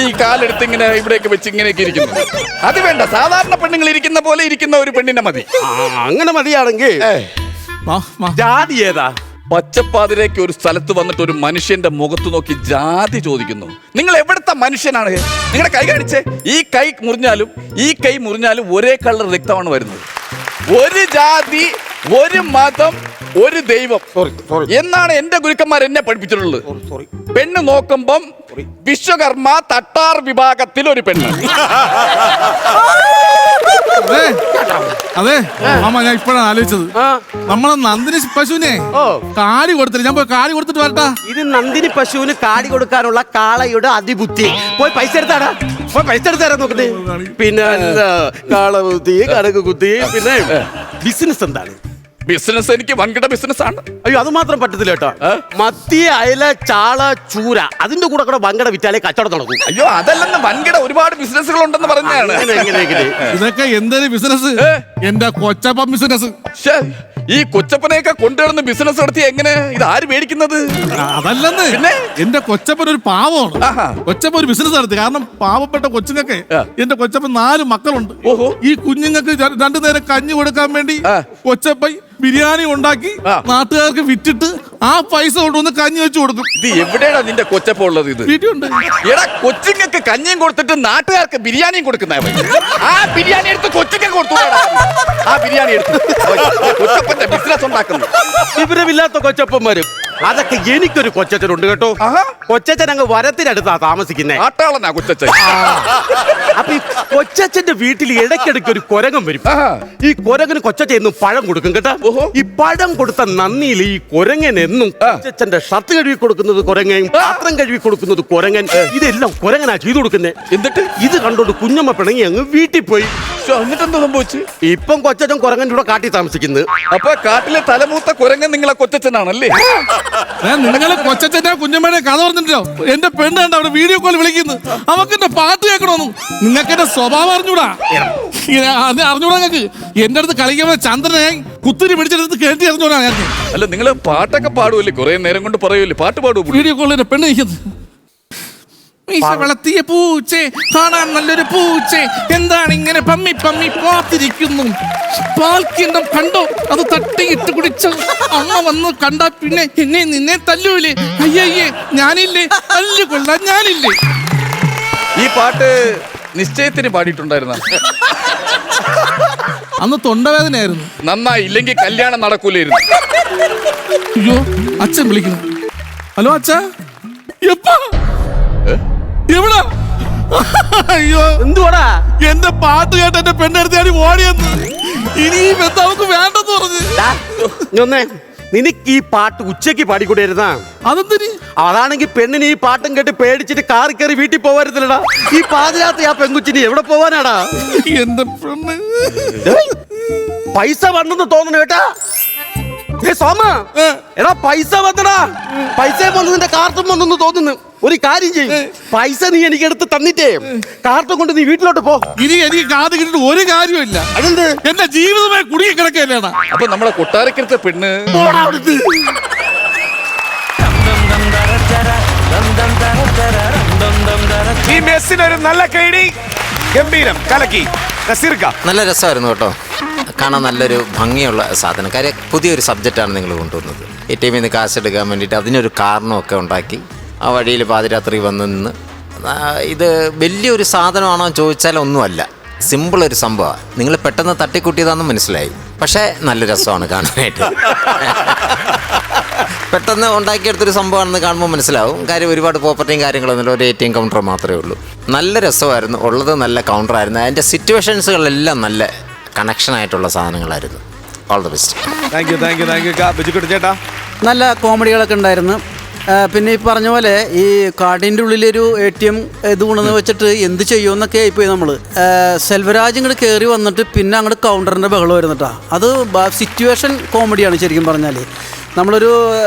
J: ഈ കാലെടുത്ത് ഇങ്ങനെ ഇവിടെയൊക്കെ വെച്ച് ഇങ്ങനെയൊക്കെ ഇരിക്കുന്നു. അത് വേണ്ട, സാധാരണ പെണ്ണുങ്ങൾ ഇരിക്കുന്ന പോലെ ഇരിക്കുന്ന ഒരു പെണ്ണിനെ മതി.
I: അങ്ങനെ മതിയാണെങ്കിൽ ജാതി ഏതാ?
J: പച്ചപ്പാതിരേക്ക് ഒരു സ്ഥലത്ത് വന്നിട്ട് ഒരു മനുഷ്യന്റെ മുഖത്ത് നോക്കി ജാതി ചോദിക്കുന്നു. നിങ്ങൾ എവിടുത്തെ മനുഷ്യനാണ്? നിങ്ങളുടെ കൈ കാണിച്ചേ. ഈ കൈ മുറിഞ്ഞാലും ഒരേ കളർ രക്തമാണ് വരുന്നത്. ഒരു ജാതി, ഒരു മതം, ഒരു ദൈവം എന്നാണ് എന്റെ ഗുരുക്കന്മാർ എന്നെ പഠിപ്പിച്ചിട്ടുള്ളത്. പെണ്ണ് നോക്കുമ്പം വിശ്വകർമ്മ തട്ടാർ വിഭാഗത്തിൽ ഒരു പെണ്ണ്,
K: അതെ മാമ, ഞാൻ ഇപ്പോഴാണ് ആലോചിച്ചത്. നമ്മളെ നന്ദിനി പശുവിനെ കാടി കൊടുത്തില്ല. ഞാൻ പോയി കാടി കൊടുത്തിട്ട് വരട്ടാ.
I: ഇത് നന്ദിനി പശുവിന് കാടി കൊടുക്കാനുള്ള കാളയുടെ അതിബുദ്ധി. പോയി പൈസ എടുത്താടാ, പോയി പൈസ എടുത്താരാ നോക്കട്ടെ. പിന്നെ കാള കുത്തി, കടക്ക് കുത്തി. പിന്നെ ബിസിനസ് എന്താണ്?
J: ബിസിനസ് എനിക്ക് വൻകിട ബിസിനസ് ആണ്.
I: അയ്യോ, അത് മാത്രം പറ്റത്തില്ല കേട്ടോ. മത്തി, അയല, ചാള, ചൂര, അതിന്റെ കൂടെ കൂടെ വൻകിട വിറ്റാലേ കച്ചവടം നടക്കും.
J: അയ്യോ, അതല്ലെന്ന് വൻകിട ഒരുപാട് ബിസിനസ്സുകൾ ഉണ്ടെന്ന് പറഞ്ഞാണ്.
K: ഇതൊക്കെ എന്തൊരു ബിസിനസ്? എന്റെ കൊച്ചപ്പ ബിസിനസ്.
J: ഈ കൊച്ചപ്പനെയൊക്കെ കൊണ്ടുവരുന്ന ബിസിനസ് നടത്തി എങ്ങനെ ഇത് ആര് മേടിക്കുന്നത്?
K: അതല്ലെന്ന്, പിന്നെ എന്റെ കൊച്ചപ്പൻ ഒരു പാവമാണ്. കൊച്ചപ്പൻ ഒരു ബിസിനസ് നടത്തി. കാരണം പാവപ്പെട്ട കൊച്ചുങ്ങൾക്ക് എന്റെ കൊച്ചപ്പൻ 4 മക്കളുണ്ട്. ഈ കുഞ്ഞുങ്ങൾക്ക് 2 നേരം കഞ്ഞി കൊടുക്കാൻ വേണ്ടി കൊച്ചപ്പൻ ബിരിയാണി ഉണ്ടാക്കി നാട്ടുകാർക്ക് വിറ്റിട്ട് ആ പൈസ കൊണ്ടുവന്ന് കഞ്ഞി വെച്ച് കൊടുക്കും.
J: ഇത് എവിടെയാണ് നിന്റെ കൊച്ചപ്പ ഉള്ളത്? ഇത്
K: വീട്ടിലുണ്ട്.
J: എടാ, കൊച്ചുങ്ങൾക്ക് കഞ്ഞിയും കൊടുത്തിട്ട് നാട്ടുകാർക്ക് ബിരിയാണിയും കൊടുക്കുന്ന ആ ബിരിയാണി എടുത്ത് കൊച്ചുങ്ങൾക്ക് കൊടുത്തു. ആ ബിരിയാണി എടുത്ത് കൊച്ചപ്പന്റെ ബിസിനസ് ഉണ്ടാക്കുന്നു.
I: വിവരമില്ലാത്ത കൊച്ചപ്പന്മാരും. അതൊക്കെ എനിക്കൊരു കൊച്ചച്ഛനുണ്ട് കേട്ടോ. കൊച്ചച്ഛൻ അങ്ങ് വരത്തിനടുത്താ താമസിക്കുന്നേ.
J: ആട്ടാളനാ കൊച്ചച്ഛൻ.
I: അപ്പൊ ഈ കൊച്ചച്ഛന്റെ വീട്ടിൽ ഇടയ്ക്കിടയ്ക്ക് ഒരു കുരങ്ങൻ വരും. ഈ കുരങ്ങന് കൊച്ചച്ഛൻ എന്നും പഴം കൊടുക്കും കേട്ടോ. ഈ പഴം കൊടുത്ത നന്ദിയിൽ ഈ കുരങ്ങൻ എന്നും കൊച്ചച്ഛന്റെ ഷർട്ട് കഴുകി കൊടുക്കുന്നത് കുരങ്ങൻ, പാത്രം കഴുകി കൊടുക്കുന്നത് കുരങ്ങൻ. ഇതെല്ലാം കുരങ്ങനാ ചെയ്തു കൊടുക്കുന്നേ.
J: എന്നിട്ട്
I: ഇത് കണ്ടോണ്ട് കുഞ്ഞമ്മ പിണങ്ങി അങ്ങ് വീട്ടിൽ പോയി.
J: എന്നിട്ട് എന്താ സംഭവിച്ചു?
I: ഇപ്പം കൊച്ചച്ഛൻ കുരങ്ങന്റെ കൂടെ കാട്ടി താമസിക്കുന്നത്.
J: അപ്പൊ കാട്ടിലെ തലമൂത്ത കുരങ്ങൻ നിങ്ങളെ കൊച്ചച്ഛനാണല്ലേ?
K: നിങ്ങള് കൊച്ചച്ഛന്റെ കുഞ്ഞമ്മയുടെ കഥ പറഞ്ഞിട്ടോ. എന്റെ പെണ്ണ് കണ്ട അവിടെ വീഡിയോ കോൾ വിളിക്കുന്നു. അവക്ക് എന്റെ പാട്ട് കേൾക്കണമെന്നും. നിങ്ങൾക്ക് എന്റെ സ്വഭാവം അറിഞ്ഞൂടാ. അറിഞ്ഞൂടാ നിങ്ങൾക്ക്. എന്റെ അടുത്ത് കളിക്കുമ്പോൾ ചന്ദ്രനെ കുത്തിരി പിടിച്ചെടുത്ത് കേട്ടി അറിഞ്ഞൂടാ ഞാൻ.
J: അല്ല, നിങ്ങള് പാട്ടൊക്കെ പാടുമല്ലേ? കുറെ നേരം കൊണ്ട് പറയൂല്ലേ, പാട്ട് പാടും.
K: വീഡിയോ കോളിൽ എന്റെ പെണ്ണ് നിൽക്കുന്നത്. വളർത്തിയ പൂച്ചേ, കാണാൻ നല്ലൊരു പൂച്ചേ, എന്താണ് ഇങ്ങനെ പമ്മി പമ്മി പാത്തിരിക്കുന്നു? പാൽക്കിണ്ണം കണ്ടോ? അത് തട്ടിയിട്ട് കുടിച്ച അമ്മ വന്ന് കണ്ടാ പിന്നെ എന്നെ നിന്നെ തല്ലൂലേ? അയ്യയ്യേ, ഞാനില്ലേ? തല്ലു കൊള്ളാൻ ഞാനില്ലേ?
J: ഈ പാട്ട് നിശ്ചയത്തിന് പാടിയിട്ടുണ്ടായിരുന്ന?
K: അന്ന് തൊണ്ടവേദനയായിരുന്നു.
J: നന്നായി, ഇല്ലെങ്കിൽ കല്യാണം നടക്കൂലായിരുന്നു.
K: അയ്യോ, അച്ഛൻ വിളിക്കുന്നു. ഹലോ അച്ഛാ, എപ്പാ? എവിടാ? അയ്യോ,
I: എന്തുവാടാ?
K: എന്റെ പാട്ട് കേട്ട് എന്റെ പെണ്ണെടുത്ത് ഓടിയെന്ന്. ഇനി ഈ ബന്ധം അവക്ക് വേണ്ടെന്ന് പറഞ്ഞു.
I: നിനക്ക് ഈ പാട്ട് ഉച്ചയ്ക്ക് പാടിക്കൂടായിരുന്നാ?
K: അതെന്തിന്?
I: അതാണെങ്കിൽ പെണ്ണിന് ഈ പാട്ടും കേട്ട് പേടിച്ചിട്ട് കാറി കയറി വീട്ടിൽ പോവായിരുന്നില്ലടാ. ഈ പാതിരാത്രി ആ പെൺകുച്ചിന് എവിടെ പോവാനാടാ?
K: എന്റെ പെണ്ണ്
I: പൈസ വന്നെന്ന് തോന്നുന്നു കേട്ടാ. സോമ, എടാ പൈസ വന്നടാ. പൈസ വന്ന് നിന്റെ കാർട്ടും വന്നെന്ന് തോന്നുന്നു. ഒരു കാര്യം ചെയ്യും, പൈസ നീ എനിക്ക് എടുത്ത് തന്നിട്ടേ കാർട്ടും കൊണ്ട് നീ വീട്ടിലോട്ട് പോ.
K: ഇനി എനിക്ക് കാത് കിട്ടിട്ട് ഒരു കാര്യമില്ല.
I: അതെന്ത്?
K: എന്റെ ജീവിതമായി കുടുങ്ങി കിടക്കല്ലേടാ.
J: അപ്പൊ നമ്മളെ കൊട്ടാരക്കരത്തെ പെണ്ണ്
A: ഈ മെസ്സിനൊരു നല്ല കൈഡി. ഗംഭീരം, കലക്കി.
C: നല്ല രസമായിരുന്നു കേട്ടോ. കാണാൻ നല്ലൊരു ഭംഗിയുള്ള സാധനം. കാര്യം പുതിയൊരു സബ്ജക്റ്റാണ് നിങ്ങൾ കൊണ്ടുവന്നത്. ഈ ടീമിൽ നിന്ന് കാശ് എടുക്കാൻ വേണ്ടിയിട്ട് അതിനൊരു കാരണമൊക്കെ ഉണ്ടാക്കി ആ വഴിയിൽ പാതിരാത്രി വന്ന് നിന്ന്. ഇത് വലിയൊരു സാധനമാണോ ചോദിച്ചാൽ ഒന്നുമല്ല, സിമ്പിളൊരു സംഭവമാണ്. നിങ്ങൾ പെട്ടെന്ന് തട്ടിക്കൂട്ടിയതാണെന്ന് മനസ്സിലായി. പക്ഷേ നല്ല രസമാണ് കാണാനായിട്ട്. പെട്ടെന്ന് ഉണ്ടാക്കിയെടുത്തൊരു സംഭവമാണെന്ന് കാണുമ്പോൾ മനസ്സിലാവും. കാര്യം ഒരുപാട് പ്രോപ്പർട്ടിയും കാര്യങ്ങളൊന്നുമില്ല, ഒരു ATM കൗണ്ടർ മാത്രമേ ഉള്ളൂ. നല്ല രസമായിരുന്നു, ഉള്ളത് നല്ല കൗണ്ടറായിരുന്നു. അതിൻ്റെ സിറ്റുവേഷൻസുകളെല്ലാം നല്ല കണക്ഷനായിട്ടുള്ള സാധനങ്ങളായിരുന്നു. All the best.
A: Thank you, thank you, thank you Bijukuttan ചേട്ടാ.
H: നല്ല കോമഡികളൊക്കെ ഉണ്ടായിരുന്നു. പിന്നെ ഈ പറഞ്ഞ പോലെ ഈ കാടിൻ്റെ ഉള്ളിലൊരു ATM ഇത് കൊണ്ടെന്ന് വെച്ചിട്ട് എന്ത് ചെയ്യുമെന്നൊക്കെ ആയിപ്പോയി നമ്മൾ. സെൽവരാജ് ഇങ്ങോട്ട് കയറി വന്നിട്ട് പിന്നെ അങ്ങോട്ട് കൗണ്ടറിൻ്റെ ബഹളം വരുന്നിട്ടാ. അത് സിറ്റുവേഷൻ കോമഡിയാണ് ശരിക്കും പറഞ്ഞാൽ. നമ്മളൊരു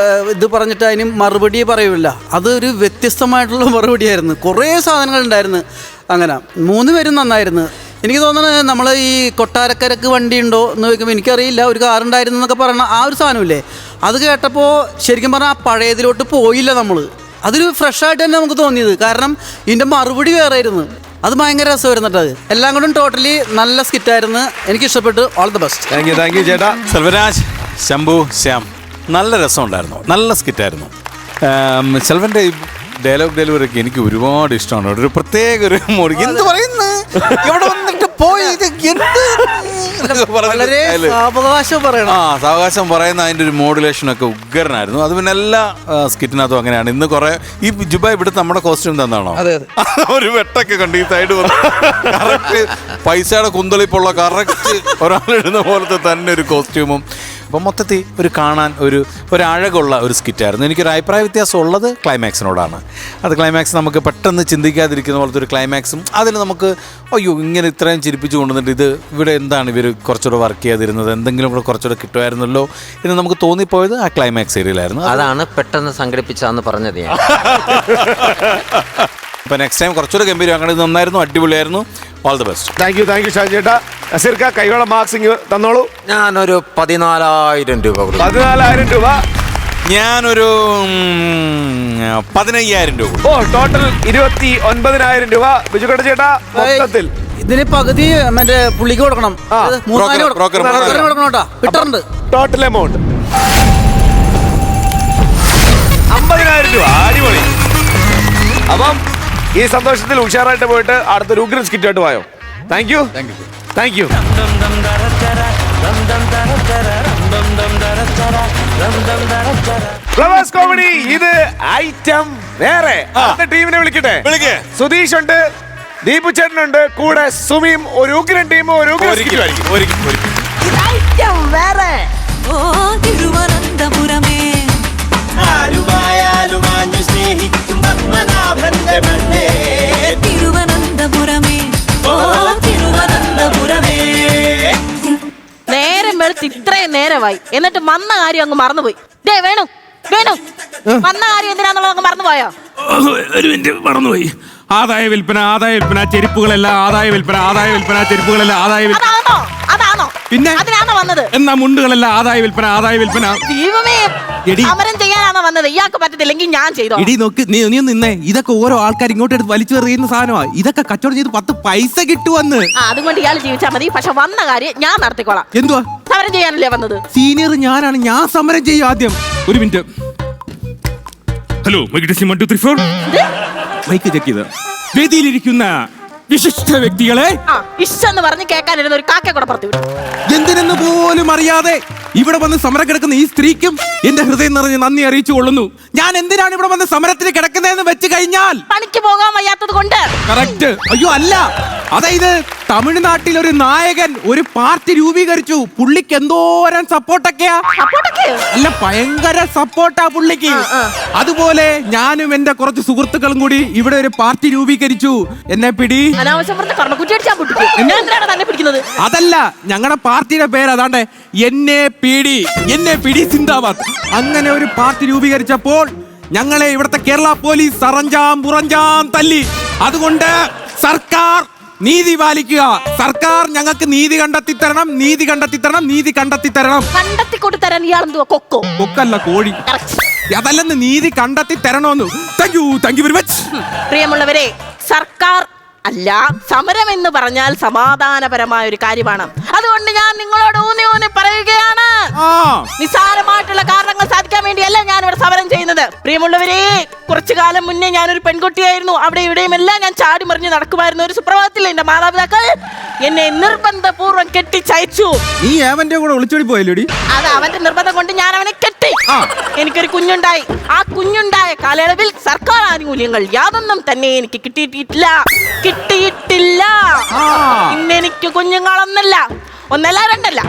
H: ഇത് പറഞ്ഞിട്ട് അതിന് മറുപടി പറയൂല. അതൊരു വ്യത്യസ്തമായിട്ടുള്ള മറുപടിയായിരുന്നു. കുറേ സാധനങ്ങളുണ്ടായിരുന്നു. അങ്ങനെ 3 പേരും നന്നായിരുന്നു. എനിക്ക് തോന്നുന്നത് നമ്മൾ ഈ കൊട്ടാരക്കരക്ക് വണ്ടി ഉണ്ടോ എന്ന് ചോദിക്കുമ്പോൾ എനിക്കറിയില്ല, ഒരു കാറുണ്ടായിരുന്നു എന്നൊക്കെ പറയണ ആ ഒരു സാധനമില്ലേ, അത് കേട്ടപ്പോൾ ശരിക്കും പറഞ്ഞാൽ ആ പഴയതിലോട്ട് പോയില്ല നമ്മൾ. അതൊരു ഫ്രഷായിട്ട് തന്നെ നമുക്ക് തോന്നിയത്. കാരണം ഇതിൻ്റെ മറുപടി വേറെ ആയിരുന്നു. അത് ഭയങ്കര രസമായിരുന്നു കേട്ടോ. അത് എല്ലാം കൊണ്ടും ടോട്ടലി നല്ല സ്കിറ്റായിരുന്നു. എനിക്ക് ഇഷ്ടപ്പെട്ടു. All the best.
A: Thank you, thank U ചേട്ടാ.
B: സെൽവരാജ്, ശംഭു, ശ്യാം, നല്ല രസമുണ്ടായിരുന്നു. നല്ല സ്കിറ്റായിരുന്നു. സെൽവൻ്റെ ഡയലോഗ് ഡെലിവറി ഒക്കെ എനിക്ക് ഒരുപാട് ഇഷ്ടമാണ്. ഒരു പ്രത്യേക ഒരു മോഡ്. എന്ത് പറയുന്നു, ഇവിടെ വന്നിട്ട് പോയി എന്ത്
H: വളരെ സാവകാശം പറയണം.
B: സാവകാശം പറയുന്ന അതിന്റെ ഒരു മോഡുലേഷൻ ഒക്കെ ഉഗ്രനായിരുന്നു. അത് പിന്നെ എല്ലാ സ്കിറ്റിനകത്തും അങ്ങനെയാണ്. ഇന്ന് കുറെ ഈ ജുബ ഇവിടുത്തെ നമ്മുടെ കോസ്റ്റ്യൂം തന്നാണോ? ഒരു വെട്ടൊക്കെ കണ്ട് ഈ സൈഡ് വന്ന് കറക്റ്റ് പൈസയുടെ കുന്തളിപ്പുള്ള കറക്റ്റ് ഒരാളിടുന്ന പോലത്തെ തന്നെ ഒരു കോസ്റ്റ്യൂമും. അപ്പം മൊത്തത്തിൽ ഒരു കാണാൻ ഒരു അഴകുള്ള ഒരു സ്കിറ്റായിരുന്നു. എനിക്കൊരു അഭിപ്രായ വ്യത്യാസം ഉള്ളത് ക്ലൈമാക്സിനോടാണ്. അത് ക്ലൈമാക്സ് നമുക്ക് പെട്ടെന്ന് ചിന്തിക്കാതിരിക്കുന്ന പോലത്തെ ഒരു ക്ലൈമാക്സും അതിന് നമുക്ക് അയ്യോ ഇങ്ങനെ ഇത്രയും ചിരിപ്പിച്ചു കൊണ്ടുവന്നിട്ട് ഇത് ഇവിടെ എന്താണ് ഇവർ കുറച്ചുകൂടെ വർക്ക് ചെയ്യാതിരുന്നത്, എന്തെങ്കിലും കൂടെ കുറച്ചുകൂടെ കിട്ടുമായിരുന്നല്ലോ എന്ന് നമുക്ക് തോന്നിപ്പോയത് ആ ക്ലൈമാക്സ് ഏരിയയിലായിരുന്നു.
C: അതാണ് പെട്ടെന്ന് സംഘടിപ്പിച്ചാന്ന് പറഞ്ഞത് ഞാൻ.
B: അപ്പോൾ നെക്സ്റ്റ് ടൈം കുറച്ചുകൂടെ ഗംഭീരമാക്കണം. ഇത് നന്നായിരുന്നു, അടിപൊളിയായിരുന്നു. All the best.
A: Thank U Shaji ചേട്ടാ. നസീർക്ക കൈയോളം മാർക്സിങ് തന്നോളൂ.
C: ഞാനൊരു 14,000 രൂപ.
A: 14,000 രൂപ.
B: ഞാനൊരു 15,000 രൂപ.
A: ഓ ടോട്ടൽ 29,000 രൂപ. ബിജുക്കട്ട ചേട്ടാ മൊത്തത്തിൽ
H: ഇതിന് പകുതി മറ്റേ പുള്ളിക്ക് കൊടുക്കണം. 3,000 കൊടുക്കണം കേട്ടോ. കിട്ടുന്നുണ്ട്.
A: ടോട്ടൽ എമൗണ്ട് 50,000 രൂപ. അടിപൊളി. അപ്പം ഈ സന്തോഷത്തിൽ ഉഷാറായിട്ട് പോയിട്ട് അടുത്തൊരു ഉഗ്രൻ സ്കിറ്റായിട്ട് പോയോ. Thank you. ഫ്ലവേഴ്സ് കോമഡി ഇത് ഐറ്റം വേറെ. ടീമിനെ വിളിക്കട്ടെ. സുധീഷ് ഉണ്ട്, ദീപു ചേട്ടനുണ്ട്, കൂടെ സുമിയും. ഒരു ഉഗ്രൻ ടീം, ഒരു ഉഗ്രൻ
F: വേറെ.
L: ഓ തിരുവനന്തപുരമേ തിരുവനന്തപുരമേ ഓ തിരുവനന്തപുരമേ.
F: നേരം വെളുത്ത് ഇത്രയും നേരമായി എന്നിട്ട് വന്ന കാര്യം അങ്ങ് മറന്നുപോയി. വേണു വന്ന കാര്യം എന്തിനാന്നുള്ളത് അങ്ങ് മറന്നുപോയോ?
K: ഒരു മിനിറ്റ് മറന്നുപോയി. ആദായ വിൽപ്പന ചെരുപ്പുകളെല്ലാം ആദായ വിൽപ്പന ചെരുപ്പുകളെല്ലാം ആദായ വിൽപ്പന.
F: അതാണോ
K: പിന്നെ
F: അതിനാണോ വന്നത്?
K: എന്നാ മുണ്ടുകളെല്ലാം ആദായ വിൽപ്പന.
F: ദൈവമേ, സമരം ചെയ്യാനാണോ വന്നത്? ഇയാൾക്ക് പറ്റത്തില്ലെങ്കിൽ ഞാൻ ചെയ്തോ.
K: എടി നോക്ക്, നീ നിന്നേ. ഇതൊക്കെ ഓരോ ആൾക്കാർ ഇങ്ങോട്ട് എടുത്ത് വലിച്ചു എറിയുന്ന സാധനമാണ്. ഇതൊക്കെ കച്ചവടം ചെയ്ത് 10 പൈസ കിട്ടുവന്ന്.
F: അതുകൊണ്ട് ഇയാൾ ജീവിച്ചാൽ മതി. പക്ഷെ വന്ന കാര്യം ഞാൻ നടത്തിക്കോളാം.
K: എന്തുവാ?
F: സമരം ചെയ്യാനല്ലേ വന്നത്?
K: സീനിയർ ഞാനാണ്, ഞാൻ സമരം ചെയ്യും. ആദ്യം ഒരു minute. Hello mike 1 2 3 4. Mike check ചെയ്ത വേദിയിലിരിക്കുന്ന വിശിഷ്ട വ്യക്തികളെ
F: ഇഷ്ടന്ന് പറഞ്ഞ് കേൾക്കാനിരുന്ന ഒരു കാക്ക കൂടെ പുറത്തു വിട്ടു.
K: എന്തിനെന്ന് പോലും അറിയാതെ ഇവിടെ വന്ന് സമരം കിടക്കുന്ന ഈ സ്ത്രീക്കും എന്റെ ഹൃദയം നിറഞ്ഞ് നന്ദി അറിയിച്ചു കൊള്ളുന്നു. ഞാൻ എന്തിനാണ് ഇവിടെ വന്ന് സമരത്തിന് കിടക്കുന്നതെന്ന് വെച്ച് കഴിഞ്ഞാൽ
F: പണിക്ക് പോകാൻ വയ്യാത്തത് കൊണ്ട്.
K: കറക്റ്റ്. അയ്യോ അല്ല, അതായത് തമിഴ്നാട്ടിൽ ഒരു നായകൻ ഒരു പാർട്ടി രൂപീകരിച്ചു. പുള്ളിക്ക് എന്തോരം സപ്പോർട്ടൊക്കെയാ. അല്ല, ഭയങ്കര സപ്പോർട്ടാ പുള്ളിക്ക്. അതുപോലെ ഞാനും എന്റെ കുറച്ച് സുഹൃത്തുക്കളും കൂടി ഇവിടെ ഒരു പാർട്ടി രൂപീകരിച്ചു. എന്നെ പിടി. അതല്ല, ഞങ്ങളുടെ പാർട്ടിയുടെ പേര് അതാണ്ട് എന്നെ പിടി സിന്ദാബാദ്. അങ്ങനെ ഒരു പാർട്ടി രൂപീകരിച്ചപ്പോൾ ഞങ്ങളെ ഇവിടുത്തെ കേരള പോലീസ് പുറഞ്ചാം തല്ലി. അതുകൊണ്ട് സർക്കാർ നീതി പാലിക്കുക. സർക്കാർ ഞങ്ങൾക്ക് നീതി കണ്ടെത്തി തരണം.
F: കണ്ടെത്തി കൊടുത്തരാൻ ഇയാളെന്തുവാ കൊക്കോ?
K: കൊക്കല്ല, കോഴി. അതല്ലെന്ന്, നീതി കണ്ടെത്തി തരണോന്ന്. Thank you very much.
F: പ്രിയമുള്ളവരെ, സർക്കാർ അല്ല, സമരം എന്ന് പറഞ്ഞാൽ സമാധാനപരമായ ഒരു കാര്യമാണ്. അതുകൊണ്ട് ഞാൻ നിങ്ങളോട് ഊന്നി പറയുകയാണ്, നിസ്സാരമായിട്ടുള്ള കാരണങ്ങൾ സാധിക്കാൻ വേണ്ടിയല്ല ഞാൻ ഇവിടെ സമരം ചെയ്യുന്നത്. പ്രിയമുള്ളവരെ, കുറച്ചു കാലം മുന്നേ ഞാനൊരു പെൺകുട്ടിയായിരുന്നു. അവിടെ ഇവിടെയും എല്ലാം ഞാൻ ചാടി മറിഞ്ഞ് നടക്കുമായിരുന്നു. ഒരു സുപ്രഭാതത്തിൽ എന്റെ മാതാപിതാക്കൾ എന്നെ നിർബന്ധപൂർവ്വം കെട്ടിച്ചയച്ചു.
K: നീ അവന്റെ കൂടെ ഒളിച്ചോടി പോയല്ലോടി?
F: അത് അവന്റെ നിർബന്ധം കൊണ്ട് ഞാൻ അവനെ കെട്ടി. എനിക്കൊരു കുഞ്ഞുണ്ടായി. ആ കുഞ്ഞുണ്ടായ കാലയളവിൽ സർക്കാർ ആനുകൂല്യങ്ങൾ യാതൊന്നും തന്നെ എനിക്ക് കിട്ടിയിട്ടില്ല. ഇന്നെനിക്ക് കുഞ്ഞുങ്ങളൊന്നല്ല, ഒന്നല്ല രണ്ടല്ല,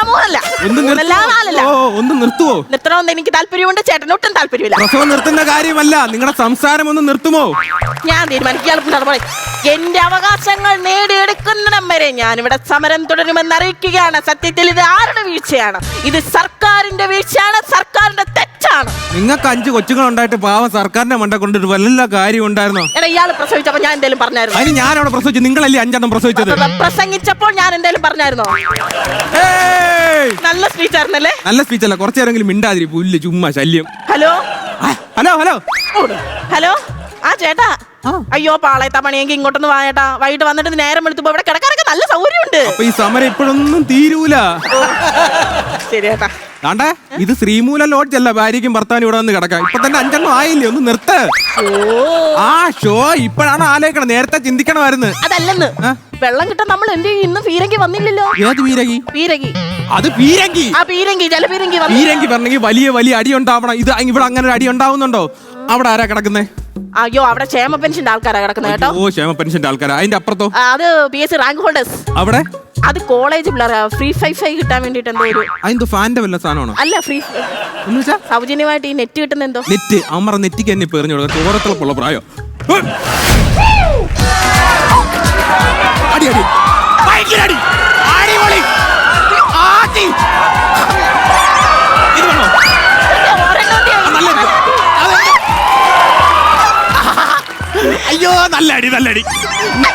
F: മൂന്നല്ല, മൂന്നല്ല നാലല്ല.
K: ഒന്ന് നിർത്തുവോ?
F: നിർത്തണമെന്ന് എനിക്ക് താല്പര്യമുണ്ട്. ചേട്ടനൊട്ടും താല്പര്യമില്ല.
K: പ്രസവം നിർത്തുന്ന കാര്യമല്ല, നിങ്ങളുടെ സംസാരം ഒന്ന് നിർത്തുമോ?
F: ഞാൻ തീരുമാനിക്കുക. എന്റെ അവകാശങ്ങൾ നേടിയെടുക്കുന്നിടം വരെ ഞാൻ ഇവിടെ സമരം തുടരുമെന്ന് അറിയിക്കുകയാണ്. സത്യത്തിൽ ഇത് ആരുടെ വീഴ്ചയാണ്? ഇത് സർക്കാരിന്റെ വീഴ്ചയാണ്, സർക്കാരിന്റെ തെറ്റാണ്.
K: നിങ്ങൾക്ക് 5 കൊച്ചുങ്ങൾ ഉണ്ടായിട്ട് പാവം സർക്കാരിന്റെ മണ്ട കൊണ്ടൊരു വല്ല കാര്യം ഉണ്ടായിരുന്നോ?
F: എടാ, ഇയാൾ പ്രസവിച്ചപ്പോ ഞാൻ എന്തേലും പറഞ്ഞായിരുന്നു?
K: അതിന് ഞാനവിടെ പ്രസവിച്ചു, നിങ്ങളല്ലേ 5 എണ്ണം പ്രസവിച്ചത്.
F: പ്രസംഗിച്ചപ്പോൾ ഞാൻ എന്തേലും പറഞ്ഞായിരുന്നോ? നല്ല സ്പീച്ച് ആയിരുന്നല്ലേ?
K: നല്ല സ്പീച്ച് അല്ല, കുറച്ചു നേരമെങ്കിലും മിണ്ടാതിരി. പുല്ല് ചുമ്മാ ശല്യം.
F: Hello
K: hello hello
F: hello. ആ ചേട്ടാ, അയ്യോ പാളയത്താ പണിയെങ്കിൽ ഇങ്ങോട്ടൊന്ന് വായേട്ടാ. വൈകിട്ട് വന്നിട്ട് നേരം വെളുത്തുമ്പോ ഇവിടെ കിടക്കാനൊക്കെ നല്ല സൗകര്യമുണ്ട്.
K: ഈ സമരം ഇപ്പോഴൊന്നും തീരൂല.
F: ശരി ചേട്ടാ.
M: ആണ്ടേ ഇത് ശ്രീമൂല ലോഡ്ജ് അല്ല ഭാര്യയ്ക്കും ഭർത്താവിനും ഇവിടെ വന്ന് കിടക്കാം. ഇപ്പൊ തന്നെ 5 എണ്ണം ആയില്ലേ, ഒന്ന് നിർത്ത്. ആ ഷോ ഇപ്പോഴാണ് ആലോചിക്കണം, നേരത്തെ ചിന്തിക്കണമായിരുന്നു.
F: അതല്ലെന്ന് വെള്ളം കിട്ടാൻ നമ്മൾ എന്ത് ചെയ്യും? ഇന്ന് പീരങ്കി വന്നില്ലല്ലോ.
M: ഏത് പീരങ്കി?
F: പീരങ്കി.
M: അത് പീരങ്കി.
F: ആ പീരങ്കി, ജലപീരങ്കി.
M: പീരങ്കി പറഞ്ഞെങ്കിൽ വലിയ അടി ഉണ്ടാവണം. ഇത് ഇവിടെ അങ്ങനെ ഒരു അടി ഉണ്ടാവുന്നുണ്ടോ? അവിടെ ആരാ കിടക്കുന്നേ?
F: അയ്യോ, അവിടെ ക്ഷേമ പെൻഷന്റെ ആൾക്കാരാ കിടക്കുന്നത് കേട്ടോ.
M: ഓ, ക്ഷേമ പെൻഷന്റെ ആൾക്കാരാ. അതിന്റെ അപ്പുറത്തോ?
F: അത് PSC റാങ്ക് ഹോൾഡേഴ്സ്.
M: അവിടെ
F: അത് കോളേജ് പിള്ളേരാ. ഫ്രീ ഫൈ കിട്ടാൻ വേണ്ടിട്ട് എന്തോ ഒരു
M: അതിന്റെ ഫാന്റെ വല്ല സാധനമാണോ?
F: അല്ല, ഫ്രീ
M: എന്ന് വെച്ചാ
F: സൗജന്യമായിട്ട് ഈ നെറ്റ് കിട്ടുന്ന എന്തോ.
M: നെറ്റ് അമ്മറ നെറ്റിക്ക് എന്നെ പേറിഞ്ഞു കൊടുക്കുക. ഓരത്തിലുള്ള പ്രായോ അടി അടി ഭയങ്കര അടി അടിപൊളി ആടി. ഇത് വേണോ? അയ്യോ, നല്ല അടി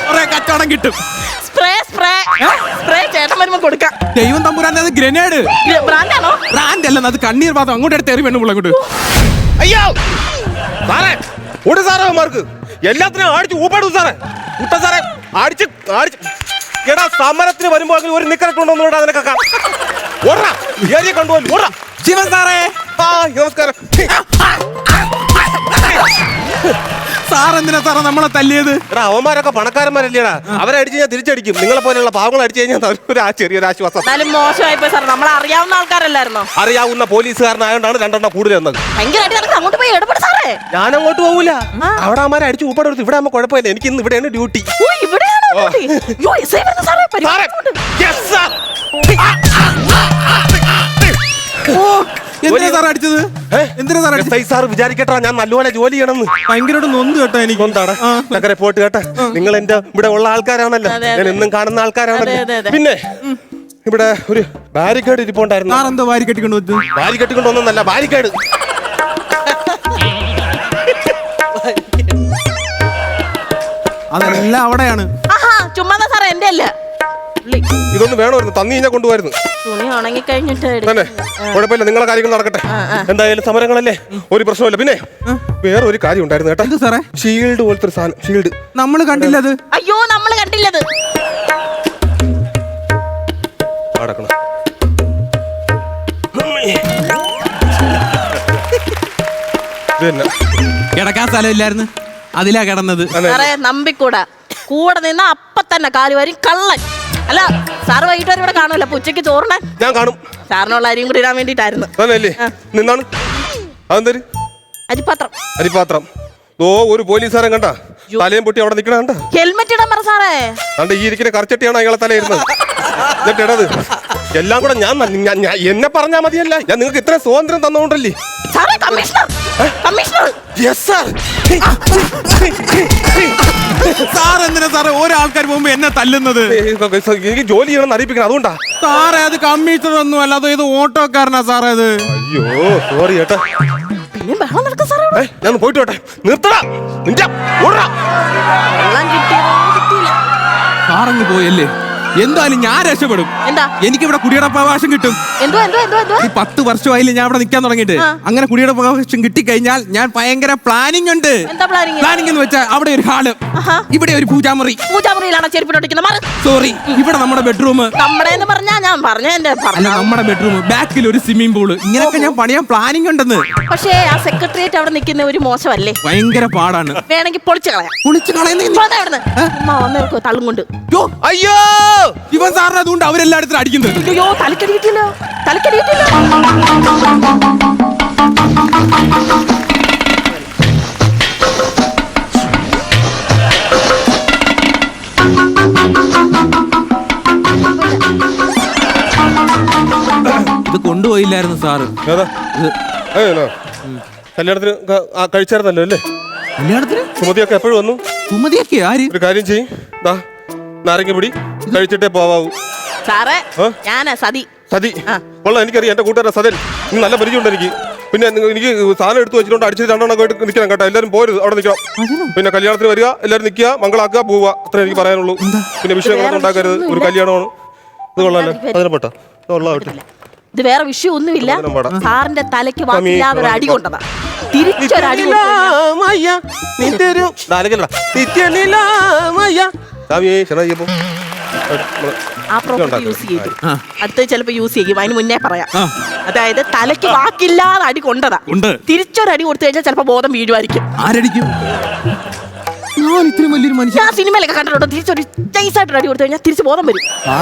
M: കുറെ കച്ചവടം കിട്ടും.
F: സ്പ്രേ ചേട്ടൻ വരുമ്പോ കൊടുക്കാം.
M: ദൈവം തമ്പുരാന്റെ അത് ഗ്രനേഡ്.
F: ബ്രാൻഡാണോ?
M: ബ്രാൻഡ് അല്ല, അത് കണ്ണീർ പാത്രം. അങ്ങോട്ട് എടുത്ത് എറി വേണം അങ്ങോട്ട്.
I: അയ്യോ സാറേ, ഒരു സാറേ മാർക്ക് എല്ലാത്തിനും അടിച്ച് ഊപ്പാടും സാറേ. കുട്ട സാറേ അടിച്ച് എടാ, സമരത്തിന് വരുമ്പോ ഒരു നിക്കറിട്ടുണ്ടോ അതിനൊക്കെ ഓടാ ഏരിയ കൊണ്ടുപോയി ഓടാ.
M: ശിവൻ സാറേ,
I: നമസ്കാരം.
M: സാർ എന്തിനാ സാറേ നമ്മളെ തല്ലിയത്?
I: എടാ, അവന്മാരൊക്കെ പണക്കാരന്മാരല്ലേടാ, അവരെ അടിച്ച് ഞാൻ തിരിച്ചടിക്കും. നിങ്ങളെ പോലെയുള്ള പാവങ്ങൾ അടിച്ചു കഴിഞ്ഞാൽ ചെറിയൊരു ആശ്വാസം.
F: മോശമായിപ്പോയി സാർ, നമ്മളെ അറിയാവുന്ന ആൾക്കാരല്ലായിരുന്നോ?
I: അറിയാവുന്ന പോലീസുകാരനായോണ്ടാണ് 2 എണ്ണം കൂടുതൽ വന്നത്.
F: അങ്ങോട്ട് പോയി ഇടപെട് സാറേ.
I: ഞാൻ അങ്ങോട്ട് പോകൂല. അവിടെ അവന്മാരെ അടിച്ച് ഊപ്പാടെടുത്ത് ഇവിടെ ആകുമ്പോ കുഴപ്പമില്ല. എനിക്ക് ഇന്ന് ഇവിടെയാണ് ഡ്യൂട്ടി.
M: എന്തിനാ സാർ അടിച്ചത്? എന്തിനാ സാർ അടിച്ചത്?
I: സാർ വിചാരിക്കട്ടാ ഞാൻ നല്ലപോലെ ജോലി ചെയ്യണമെന്ന്.
M: ഭയങ്കരമായിട്ട് നൊന്ത് കേട്ടോ എനിക്ക്.
I: എന്താണ് ചക്കരെ പോട്ട് കേട്ടാ, നിങ്ങൾ എന്റെ ഇവിടെ ഉള്ള ആൾക്കാരാണല്ലോ, ഞാൻ എന്നും കാണുന്ന ആൾക്കാരാണല്ലോ. പിന്നെ ഇവിടെ ഒരു ബാരിക്കേഡ് ഇരിപ്പുണ്ടായിരുന്നു.
M: സാർ എന്തോ വാരി കെട്ടിക്കൊണ്ട് വെച്ചു?
I: വാരി കെട്ടിക്കൊണ്ടൊന്നല്ല, ബാരിക്കേഡ്.
M: അതെല്ലാം അവിടെയാണ്.
F: ചുമ്മാ സാറേ, എന്റെ അല്ല.
I: ഇതൊന്നും വേണമായിരുന്നു, തന്നി ഞാൻ കൊണ്ടുപോയിരുന്നു.
F: തുണി ഉണങ്ങി കഴിഞ്ഞിട്ട്
I: തന്നെ കുഴപ്പമില്ല, നിങ്ങളെ കാര്യങ്ങൾ നടക്കട്ടെ. എന്തായാലും സമരങ്ങളല്ലേ, ഒരു പ്രശ്നമില്ല. പിന്നെ വേറെ ഒരു കാര്യം ഉണ്ടായിരുന്നു കേട്ടോ
M: സാറേ.
I: ഷീൽഡ് പോലത്തെ ഒരു സാധനം. ഷീൽഡ്
M: നമ്മൾ കണ്ടില്ലത്.
F: അയ്യോ, നമ്മൾ കണ്ടില്ലത്.
I: നടക്കണം.
M: കിടക്കാൻ സ്ഥലമില്ലായിരുന്നു, അതിലാ കിടന്നത്.
F: സാറേ നമ്പിക്കൂടാ, കൂടെ നിന്ന് അപ്പ തന്നെ കാല് വരും കള്ളൻ. അല്ല സാറ് വൈകിട്ട് വരെ ഇവിടെ കാണുമല്ലോ, അപ്പൊ ഉച്ചയ്ക്ക് ചോറിനെ
I: ഞാൻ കാണും.
F: സാറിനുള്ള അരിയും കൂടി ഇടാൻ വേണ്ടിട്ടായിരുന്നു.
I: നിന്നാണ് അതെന്തര് അരിപാത്രം. ഓ, ഒരു പോലീസുകാരൻ കണ്ട തലയും പൊട്ടി അവിടെ നിൽക്കണ കണ്ട.
F: ഹെൽമെറ്റ് ഇടാൻ പറ സാറേ.
I: കണ്ട ഈ ഇരിക്കുന്ന കറച്ചട്ടിയാണ് അയാളെ തലയിരുന്നത്. എന്നിട്ട് ഇടത് എല്ലാം കൂടെ ഞാൻ എന്നെ പറഞ്ഞാ മതിയല്ല, ഞാൻ നിങ്ങൾക്ക് ഇത്ര സ്വാതന്ത്ര്യം തന്നോണ്ടല്ലേ.
M: സാർ എന്തിനാ സാറേ ഒരാൾക്കാർ പോകുമ്പോ എന്നെ തല്ലുന്നത്?
I: എനിക്ക് ജോലി ചെയ്യണമെന്ന് അറിയിപ്പിക്കണം, അതുകൊണ്ടാ.
M: സാറേ അത് കമ്മീഷണർ ഒന്നും അല്ല, അത് ഇത് ഓട്ടോക്കാരനാ സാറേ അത്.
I: അയ്യോ സോറി ചേട്ടാ. ഞാൻ പോയിട്ട് വട്ടെ. നിർത്തടാ.
M: സാറങ്ങ് പോയല്ലേ? എന്തായാലും ഞാൻ രക്ഷപ്പെടും. എനിക്കിവിടെ കുടിയടപ്പാവകാശം കിട്ടും. 10 വർഷമായില്ലേ ഞാൻ ഇവിടെ നിൽക്കാൻ തുടങ്ങിയിട്ട്. അങ്ങനെ കുടിയടപ്പാവകാശം കിട്ടിക്കഴിഞ്ഞാൽ ഞാൻ ഭയങ്കര പ്ലാനിങ് ഉണ്ട്. പ്ലാനിങ് എന്ന് വെച്ചാൽ അവിടെ ഒരു ഹാള്, ഇവിടെ ഒരു പൂജാമുറി. സോറി, ഇവിടെ നമ്മുടെ ബെഡ്റൂം. നമ്മുടെ ബെഡ്റൂം, ബാക്കിൽ ഒരു സ്വിമ്മിംഗ് പൂള്. ഇങ്ങനെയൊക്കെ ഞാൻ പണിയാൻ പ്ലാനിങ് ഉണ്ടെന്ന്.
F: പക്ഷേ ആ സെക്രട്ടേറിയറ്റ് അവിടെ നിൽക്കുന്ന ഒരു മോശമല്ലേ?
M: ഭയങ്കര പാടാണ്.
F: വേണമെങ്കിൽ പൊളിച്ചു കളയാം. തള്ളും കൊണ്ട്.
I: അയ്യോ,
M: ഇവൻ സാറിന് അതുകൊണ്ട് അവരെല്ലായിടത്തും അടിക്കുന്നത്.
F: അയ്യോ, തലക്കടിയിട്ടില്ല.
M: ഇത് കൊണ്ടുപോയില്ലായിരുന്നു സാറ്.
I: കല്യാണത്തിന് കഴിച്ചായിരുന്നല്ലോ അല്ലേ?
M: കല്യാണത്തിന്
I: സുമതിയൊക്കെ എപ്പോഴും വന്നു.
M: സുമതിയൊക്കെ ആര്?
I: ഒരു കാര്യം ചെയ്യും, നാരങ്ങ പിടി കഴിച്ചിട്ടേ പോവാവൂ.
F: സാറേ ഞാനാ സതി.
I: കൊള്ളാം, എനിക്കറിയാം. എന്റെ കൂട്ടുകാരൻ സദൻ, ഇന്ന് നല്ല പരിചയമുണ്ട് എനിക്ക്. പിന്നെ എനിക്ക് സാധനം എടുത്ത് വെച്ചിട്ടുണ്ട്, അടിച്ചിട്ട് 2 എണ്ണം നിൽക്കണം കേട്ടോ. എല്ലാവരും പോരുത്, അവിടെ നിൽക്കണം. പിന്നെ കല്യാണത്തിന് വരിക, എല്ലാവരും നിൽക്കുക, മംഗളാക്കുക, പോവുക. അത്രേ എനിക്ക് പറയാനുള്ളൂ. പിന്നെ വിഷയങ്ങളൊന്നും ഉണ്ടാക്കരുത്, ഒരു കല്യാണമാണ്. ഇത് കൊള്ളാല്ലേ? അതിനെ പെട്ടാ
F: ഇത് വേറെ വിഷയം ഒന്നുമില്ല. സാറിന്റെ തലയ്ക്ക് വാക്കില്ലാതെ ഒരു അടി കൊണ്ടതാ. തിരിച്ചൊരടി ആ പ്രോപ്പർട്ടി യൂസ് ചെയ്തു. അടുത്ത ചിലപ്പോ യൂസ് ചെയ്യും. അതിന് മുന്നേ പറയാം. അതായത് തലയ്ക്ക് വാക്കില്ലാതെ അടി കൊണ്ടതാ. തിരിച്ചൊരടി കൊടുത്തു കഴിഞ്ഞാൽ ചിലപ്പോ ബോധം വീഴുമായിരിക്കും.
M: ആരടിക്കും? ഞാൻ ഇത്രയും വലിയൊരു മനുഷ്യൻ
F: ഞാൻ സിനിമയിലൊക്കെ കണ്ടിട്ടുണ്ട്. തിരിച്ചൊരു നൈസായിട്ട് അടി കൊടുത്തു കഴിഞ്ഞാൽ തിരിച്ച് ബോധം വരും.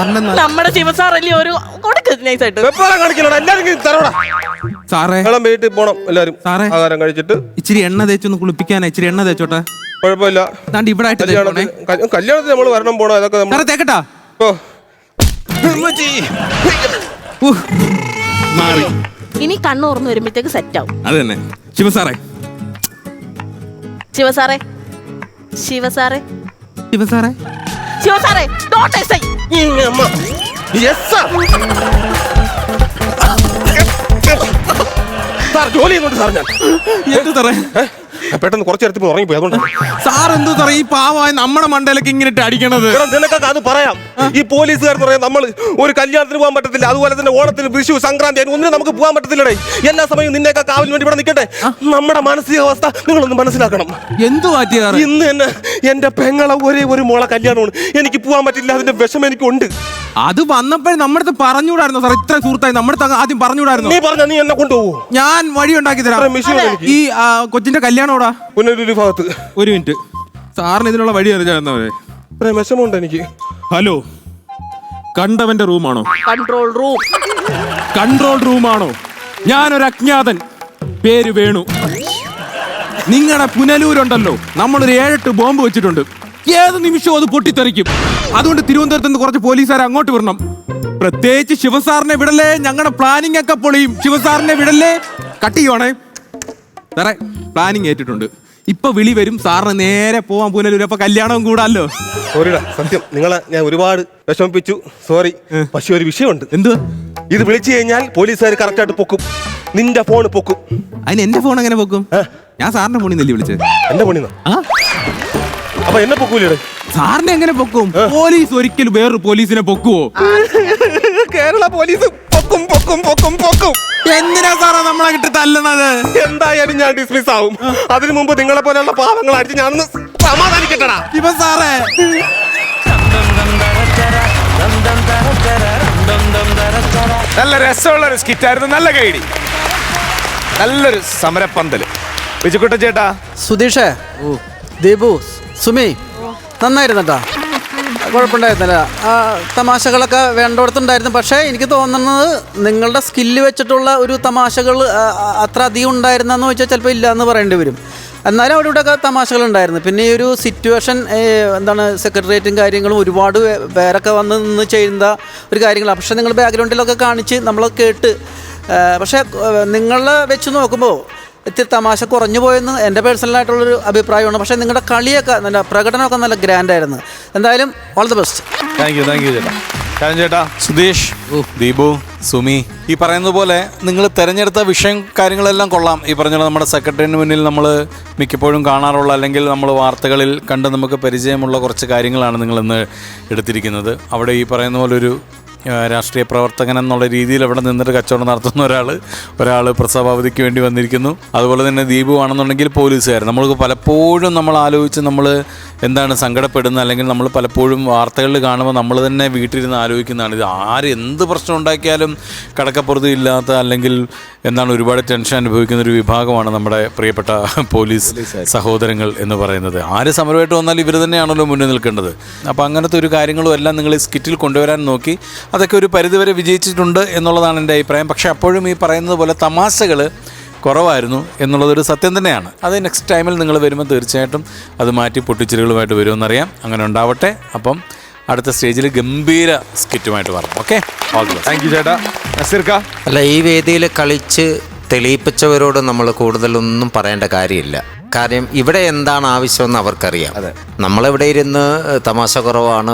F: നമ്മുടെ ശിവസാറല്ലേ ഒരു കൊടുക്ക് നൈസായിട്ട്.
M: സാറേ
N: വീട്ടിൽ പോണം എല്ലാരും.
M: സാറേ
N: ആഹാരം കഴിച്ചിട്ട്
M: ഇച്ചിരി എണ്ണ തേച്ചൊന്ന് കുളിപ്പിക്കാനാ. ഇച്ചിരി എണ്ണ തേച്ചോട്ടെ.
N: കുഴപ്പമില്ല.
M: ഇവിടെ ആയിട്ട്
N: കല്യാണത്തിന് നമ്മൾ വരണം പോണോ അതൊക്കെ
M: സാറേ തേക്കട്ടാ. മാറി
F: ഇനി കണ്ണു തുറന്ന് വരുമ്പോഴത്തേക്ക് സെറ്റ് ആവും.
M: അത് തന്നെ. ശിവസാറേ
F: ശിവസാറേ ശിവസാറേ
M: ശിവസാറേ
F: ശിവസാറേ ഡോണ്ട് എസ്
N: സാർ ജോലി ചെയ്യുന്നുണ്ട് സാർ. ഞാൻ
M: എന്ത് സാറേ
N: പെട്ടെന്ന് കുറച്ച് നേരത്തിൽ ഉറങ്ങിപ്പോയി. അതുകൊണ്ട്
M: സാർ എന്തോ സാറേ ഈ പാവമായ നമ്മുടെ മണ്ടയിലേക്ക് ഇങ്ങനെ അടിക്കണത്?
N: നിനക്കൊക്കെ അത് പറയാം. ഈ പോലീസുകാരെന്ന് പറയാം നമ്മൾ ഒരു കല്യാണത്തിന് പോകാൻ പറ്റത്തില്ല, അതുപോലെ തന്നെ ഓണത്തിന്, വിഷു, സംക്രാന്തി ഒന്നിനും നമുക്ക് പോകാൻ പറ്റത്തില്ലടേ. എല്ലാ സമയവും നിന്നെയൊക്കെ കാവലിന് വേണ്ടി ഇവിടെ നിൽക്കട്ടെ. നമ്മുടെ മാനസികാവസ്ഥ നിങ്ങളൊന്ന് മനസ്സിലാക്കണം.
M: എന്തു മാറ്റിയ
N: ഇന്ന് തന്നെ എന്റെ പെങ്ങളെ ഒരേ ഒരു മോളെ കല്യാണമാണ്. എനിക്ക് പോകാൻ പറ്റില്ല. അതിന്റെ വിഷമം എനിക്കുണ്ട്.
M: അത് വന്നപ്പോഴേ നമ്മുടെ അടുത്ത് പറഞ്ഞുകൂടായിരുന്നു സാർ? ഇത്ര സുഹൃത്തായി നമ്മുടെ അടുത്ത് ആദ്യം പറഞ്ഞുകൂടായിരുന്നു?
N: നീ പറഞ്ഞ നീ എന്നെ കൊണ്ടുപോകും.
M: ഞാൻ വഴി ഉണ്ടാക്കി തരാം. ഈ കൊച്ചിന്റെ കല്യാണോടാ
N: പുനലൂർ ഭാഗത്ത്.
M: ഒരു മിനിറ്റ്. സാറിന് ഇതിനുള്ള വഴി അറിയാവുന്നവരെ.
N: വിഷമമുണ്ട് എനിക്ക്.
M: ഹലോ, കണ്ടവന്റെ റൂമാണോ?
F: Control room.
M: കൺട്രോൾ റൂമാണോ? ഞാനൊരു അജ്ഞാതൻ, പേര് വേണു. നിങ്ങളുടെ പുനലൂരുണ്ടല്ലോ, നമ്മളൊരു 7-8 ബോംബ് വെച്ചിട്ടുണ്ട്. ഏത് നിമിഷവും അത് പൊട്ടിത്തെറിക്കും. അതുകൊണ്ട് തിരുവനന്തപുരത്ത് നിന്ന് കുറച്ച് പോലീസുകാരെ അങ്ങോട്ട് വിടണം. പ്രത്യേകിച്ച് ശിവസാറിനെ വിടല്ലേ, ഞങ്ങളുടെ പ്ലാനിങ് ഒക്കെ പൊളിയും. ശിവസാറിനെ വിടല്ലേ. കട്ട് ചെയ്യുവാണേ സാറേ. പ്ലാനിങ് ഏറ്റിട്ടുണ്ട്. ഇപ്പൊ വിളി വരും. സാറിന് നേരെ പോവാൻ പുനലൂർ. അപ്പൊ കല്യാണവും കൂടാല്ലോ.
N: സോറിടാ, സത്യം നിങ്ങളെ ഞാൻ ഒരുപാട് വിഷമിപ്പിച്ചു. സോറി. പക്ഷെ ഒരു വിഷയമുണ്ട്.
M: എന്തുവാ?
N: ഇത് വിളിച്ചു കഴിഞ്ഞാൽ പോലീസുകാർ കറക്റ്റ് ആയിട്ട് പൊക്കും. നിന്റെ ഫോൺ പൊക്കും.
M: അതിന് എന്റെ ഫോൺ എങ്ങനെ പൊക്കും? ഞാൻ സാറിന്റെ ഫോണിൽ നിന്നല്ലേ വിളിച്ചത്?
N: എന്റെ ഫോണിൽ. അപ്പൊ എന്നെ പൊക്കൂലേ?
M: സാറിനെ എങ്ങനെ പൊക്കും? പോലീസ് ഒരിക്കലും വേറൊരു പോലീസിനെ പൊക്കുവോ?
N: കേരള പോലീസ് പൊക്കും പൊക്കും പൊക്കും പൊക്കും.
M: എന്തിനാ സാറാ നമ്മളെ കിട്ടി തല്ലണത്?
N: എന്തായാലും ഞാൻ ഡിസ്മിസ് ആവും. അതിനു മുമ്പ് നിങ്ങളെ പോലെയുള്ള പാവങ്ങൾ അടിച്ച് ഞാനൊന്ന് സമാധാനിക്കട്ടടാ.
M: ഇപ്പൊ സാറേ
A: നല്ല രസമുള്ള ഒരു സ്കിറ്റായിരുന്നു. നല്ല കൈഡി, നല്ലൊരു സമരപ്പന്തല്. വിജുക്കുട്ട ചേട്ടാ,
H: സുധീഷേ, ദീപു, സുമി, നന്നായിരുന്നു കേട്ടോ. കുഴപ്പമുണ്ടായിരുന്നില്ല. തമാശകളൊക്കെ വേണ്ടടത്തുണ്ടായിരുന്നു. പക്ഷേ എനിക്ക് തോന്നുന്നത് നിങ്ങളുടെ സ്കില്ല് വെച്ചിട്ടുള്ള ഒരു തമാശകൾ അത്ര അധികം ഉണ്ടായിരുന്നെന്ന് വെച്ചാൽ ചിലപ്പോൾ ഇല്ല എന്ന് പറയേണ്ടി വരും. എന്നാലും അവിടെ ഇവിടെയൊക്കെ തമാശകളുണ്ടായിരുന്നു. പിന്നെ ഈ ഒരു സിറ്റുവേഷൻ എന്താണ്, സെക്രട്ടേറിയറ്റും കാര്യങ്ങളും ഒരുപാട് പേരൊക്കെ വന്ന് നിന്ന് ചെയ്യുന്ന ഒരു കാര്യങ്ങളാണ്. പക്ഷേ നിങ്ങൾ ബാക്ക്ഗ്രൗണ്ടിലൊക്കെ കാണിച്ച് നമ്മൾ കേട്ട്, പക്ഷേ നിങ്ങളെ വെച്ച് നോക്കുമ്പോൾ ഇത്തിരി തമാശ കുറഞ്ഞു പോയെന്ന് എൻ്റെ പേഴ്സണലായിട്ടുള്ളൊരു അഭിപ്രായമാണ്. പക്ഷേ നിങ്ങളുടെ കളിയൊക്കെ നല്ല, പ്രകടനമൊക്കെ നല്ല ഗ്രാൻഡായിരുന്നു. എന്തായാലും all the best.
A: Thank U ചേട്ടാ. ചേട്ടാ,
B: സുധീഷ്, ദീപു, സുമി, ഈ പറയുന്നത് പോലെ നിങ്ങൾ തിരഞ്ഞെടുത്ത വിഷയം കാര്യങ്ങളെല്ലാം കൊള്ളാം. ഈ പറഞ്ഞ നമ്മുടെ സെക്രട്ടറിന് മുന്നിൽ നമ്മൾ മിക്കപ്പോഴും കാണാറുള്ള, അല്ലെങ്കിൽ നമ്മൾ വാർത്തകളിൽ കണ്ട് നമുക്ക് പരിചയമുള്ള കുറച്ച് കാര്യങ്ങളാണ് നിങ്ങളിന്ന് എടുത്തിരിക്കുന്നത്. അവിടെ ഈ പറയുന്ന പോലെ ഒരു രാഷ്ട്രീയ പ്രവർത്തകൻ എന്നുള്ള രീതിയിൽ അവിടെ നിന്നിട്ട് കച്ചവടം നടത്തുന്ന ഒരാൾ പ്രസവാവധിക്ക് വേണ്ടി വന്നിരിക്കുന്നു. അതുപോലെ തന്നെ ദീപു ആണെന്നുണ്ടെങ്കിൽ പോലീസുകാർ. നമ്മൾക്ക് പലപ്പോഴും നമ്മൾ ആലോചിച്ച് നമ്മൾ എന്താണ് സങ്കടപ്പെടുന്നത്, അല്ലെങ്കിൽ നമ്മൾ പലപ്പോഴും വാർത്തകളിൽ കാണുമ്പോൾ നമ്മൾ തന്നെ വീട്ടിലിരുന്ന് ആലോചിക്കുന്നതാണ്. ഇത് എന്ത് പ്രശ്നം ഉണ്ടാക്കിയാലും കടക്കപ്പുറത്ത് ഇല്ലാത്ത, അല്ലെങ്കിൽ എന്താണ് ഒരുപാട് ടെൻഷൻ അനുഭവിക്കുന്ന ഒരു വിഭാഗമാണ് നമ്മുടെ പ്രിയപ്പെട്ട പോലീസ് സഹോദരങ്ങൾ എന്ന് പറയുന്നത്. ആര് സമരമായിട്ട് വന്നാലും ഇവർ തന്നെയാണല്ലോ മുന്നിൽ നിൽക്കേണ്ടത്. അപ്പോൾ അങ്ങനത്തെ ഒരു കാര്യങ്ങളും എല്ലാം നിങ്ങൾ ഈ സ്കിറ്റിൽ കൊണ്ടുവരാൻ നോക്കി. അതൊക്കെ ഒരു പരിധിവരെ വിജയിച്ചിട്ടുണ്ട് എന്നുള്ളതാണ് എൻ്റെ അഭിപ്രായം. പക്ഷേ അപ്പോഴും ഈ പറയുന്നത് പോലെ തമാശകൾ കുറവായിരുന്നു എന്നുള്ളതൊരു സത്യം തന്നെയാണ്. അത് നെക്സ്റ്റ് ടൈമിൽ നിങ്ങൾ വരുമ്പോൾ തീർച്ചയായിട്ടും അത് മാറ്റി പൊട്ടിച്ചിരികളുമായിട്ട് വരുമെന്നറിയാം. അങ്ങനെ ഉണ്ടാവട്ടെ. അപ്പം അടുത്ത സ്റ്റേജിൽ ഗംഭീര സ്കിറ്റുമായിട്ട് വരണം. ഓക്കെ,
A: താങ്ക് യു ചേട്ടാ. നസീർക്ക,
C: അല്ല, ഈ വേദിയിൽ കളിച്ച് തെളിയിപ്പിച്ചവരോട് നമ്മൾ കൂടുതലൊന്നും പറയേണ്ട കാര്യമില്ല. കാര്യം ഇവിടെ എന്താണ് ആവശ്യമെന്ന് അവർക്കറിയാം. നമ്മളിവിടെ ഇരുന്ന് തമാശ കുറവാണ്,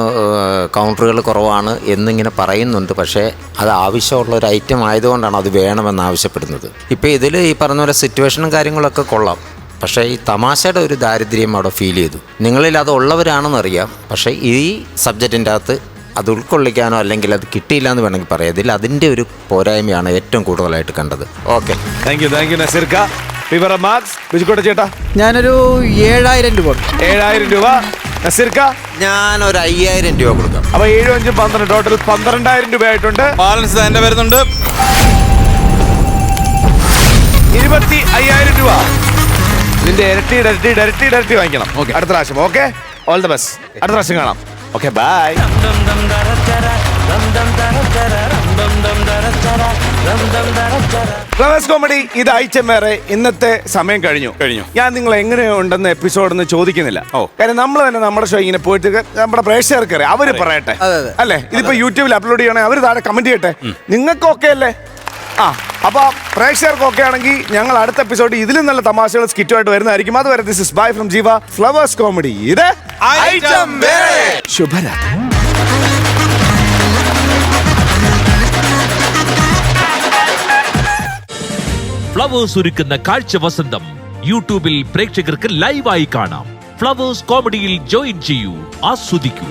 C: കൗണ്ടറുകൾ കുറവാണ് എന്നിങ്ങനെ പറയുന്നുണ്ട്. പക്ഷേ അത് ആവശ്യമുള്ള ഒരു ഐറ്റം ആയതുകൊണ്ടാണ് അത് വേണമെന്ന് ആവശ്യപ്പെടുന്നത്. ഇപ്പോൾ ഇതിൽ ഈ പറഞ്ഞ പോലെ സിറ്റുവേഷനും കാര്യങ്ങളൊക്കെ കൊള്ളാം. പക്ഷേ ഈ തമാശയുടെ ഒരു ദാരിദ്ര്യം അവിടെ ഫീൽ ചെയ്തു. നിങ്ങളിൽ അത് ഉള്ളവരാണെന്നറിയാം. പക്ഷേ ഈ സബ്ജക്റ്റിൻ്റെ അകത്ത് അത് ഉൾക്കൊള്ളിക്കാനോ അല്ലെങ്കിൽ അത് കിട്ടിയില്ല എന്ന് വേണമെങ്കിൽ പറയാം. ഇതിൽ അതിൻ്റെ ഒരു പോരായ്മയാണ് ഏറ്റവും കൂടുതലായിട്ട് കണ്ടത്. ഓക്കെ,
A: താങ്ക് യു നസീർക്ക. ചേട്ടാ,
H: ഞാനൊരു 7000 രൂപ.
A: 7000 രൂപ. നസീർക്ക
C: ഞാനൊരു 5000 രൂപ കൊടുക്കാം.
A: അപ്പൊ 7, 5, 12 ടോട്ടൽ 12,000 രൂപ ആയിട്ടുണ്ട്.
B: ബാലൻസ് എന്റെ വരുന്നുണ്ട്
A: 25,000 രൂപ. ഇതിന്റെ ഇരട്ടി വാങ്ങിക്കണം. അടുത്ത പ്രാവശ്യം. Okay, all the best. അടുത്ത പ്രാവശ്യം കാണാം. Okay, bye. ഫ്ലവേഴ്സ് കോമഡി ഇത് ഐറ്റം വേറെ. ഇന്നത്തെ സമയം കഴിഞ്ഞു. ഞാൻ നിങ്ങൾ എങ്ങനെയുണ്ടെന്ന് എപ്പിസോഡെന്ന് ചോദിക്കുന്നില്ല. കാര്യം നമ്മൾ തന്നെ നമ്മുടെ ഷോ ഇങ്ങനെ പോയിട്ട് നമ്മുടെ പ്രേക്ഷകർക്ക് അവര് പറയട്ടെ അല്ലേ. ഇതിപ്പോ യൂട്യൂബിൽ അപ്ലോഡ് ചെയ്യണേ, അവര് താഴെ കമന്റ് ചെയ്യട്ടെ. നിങ്ങൾക്ക് ഓക്കെ അല്ലേ? അപ്പൊ പ്രേക്ഷകർക്ക് ഓക്കെ ആണെങ്കിൽ ഞങ്ങൾ അടുത്ത എപ്പിസോഡ് ഇതിലും നല്ല തമാശകൾ സ്കിറ്റുമായിട്ട് വരുന്നതായിരിക്കും. അതുവരെ ദിസ് ഇസ് ബൈ ഫ്രം ജീവ. ഫ്ലവേഴ്സ് കോമഡി ഇത് ഐറ്റം വേറെ. ശുഭരാത്രി.
O: ഫ്ലവേഴ്സ് ഒരുക്കുന്ന കാഴ്ച വസന്തം യൂട്യൂബിൽ പ്രേക്ഷകർക്ക് ലൈവായി കാണാം. ഫ്ലവേഴ്സ് കോമഡിയിൽ ജോയിൻ ചെയ്യൂ, ആസ്വദിക്കൂ.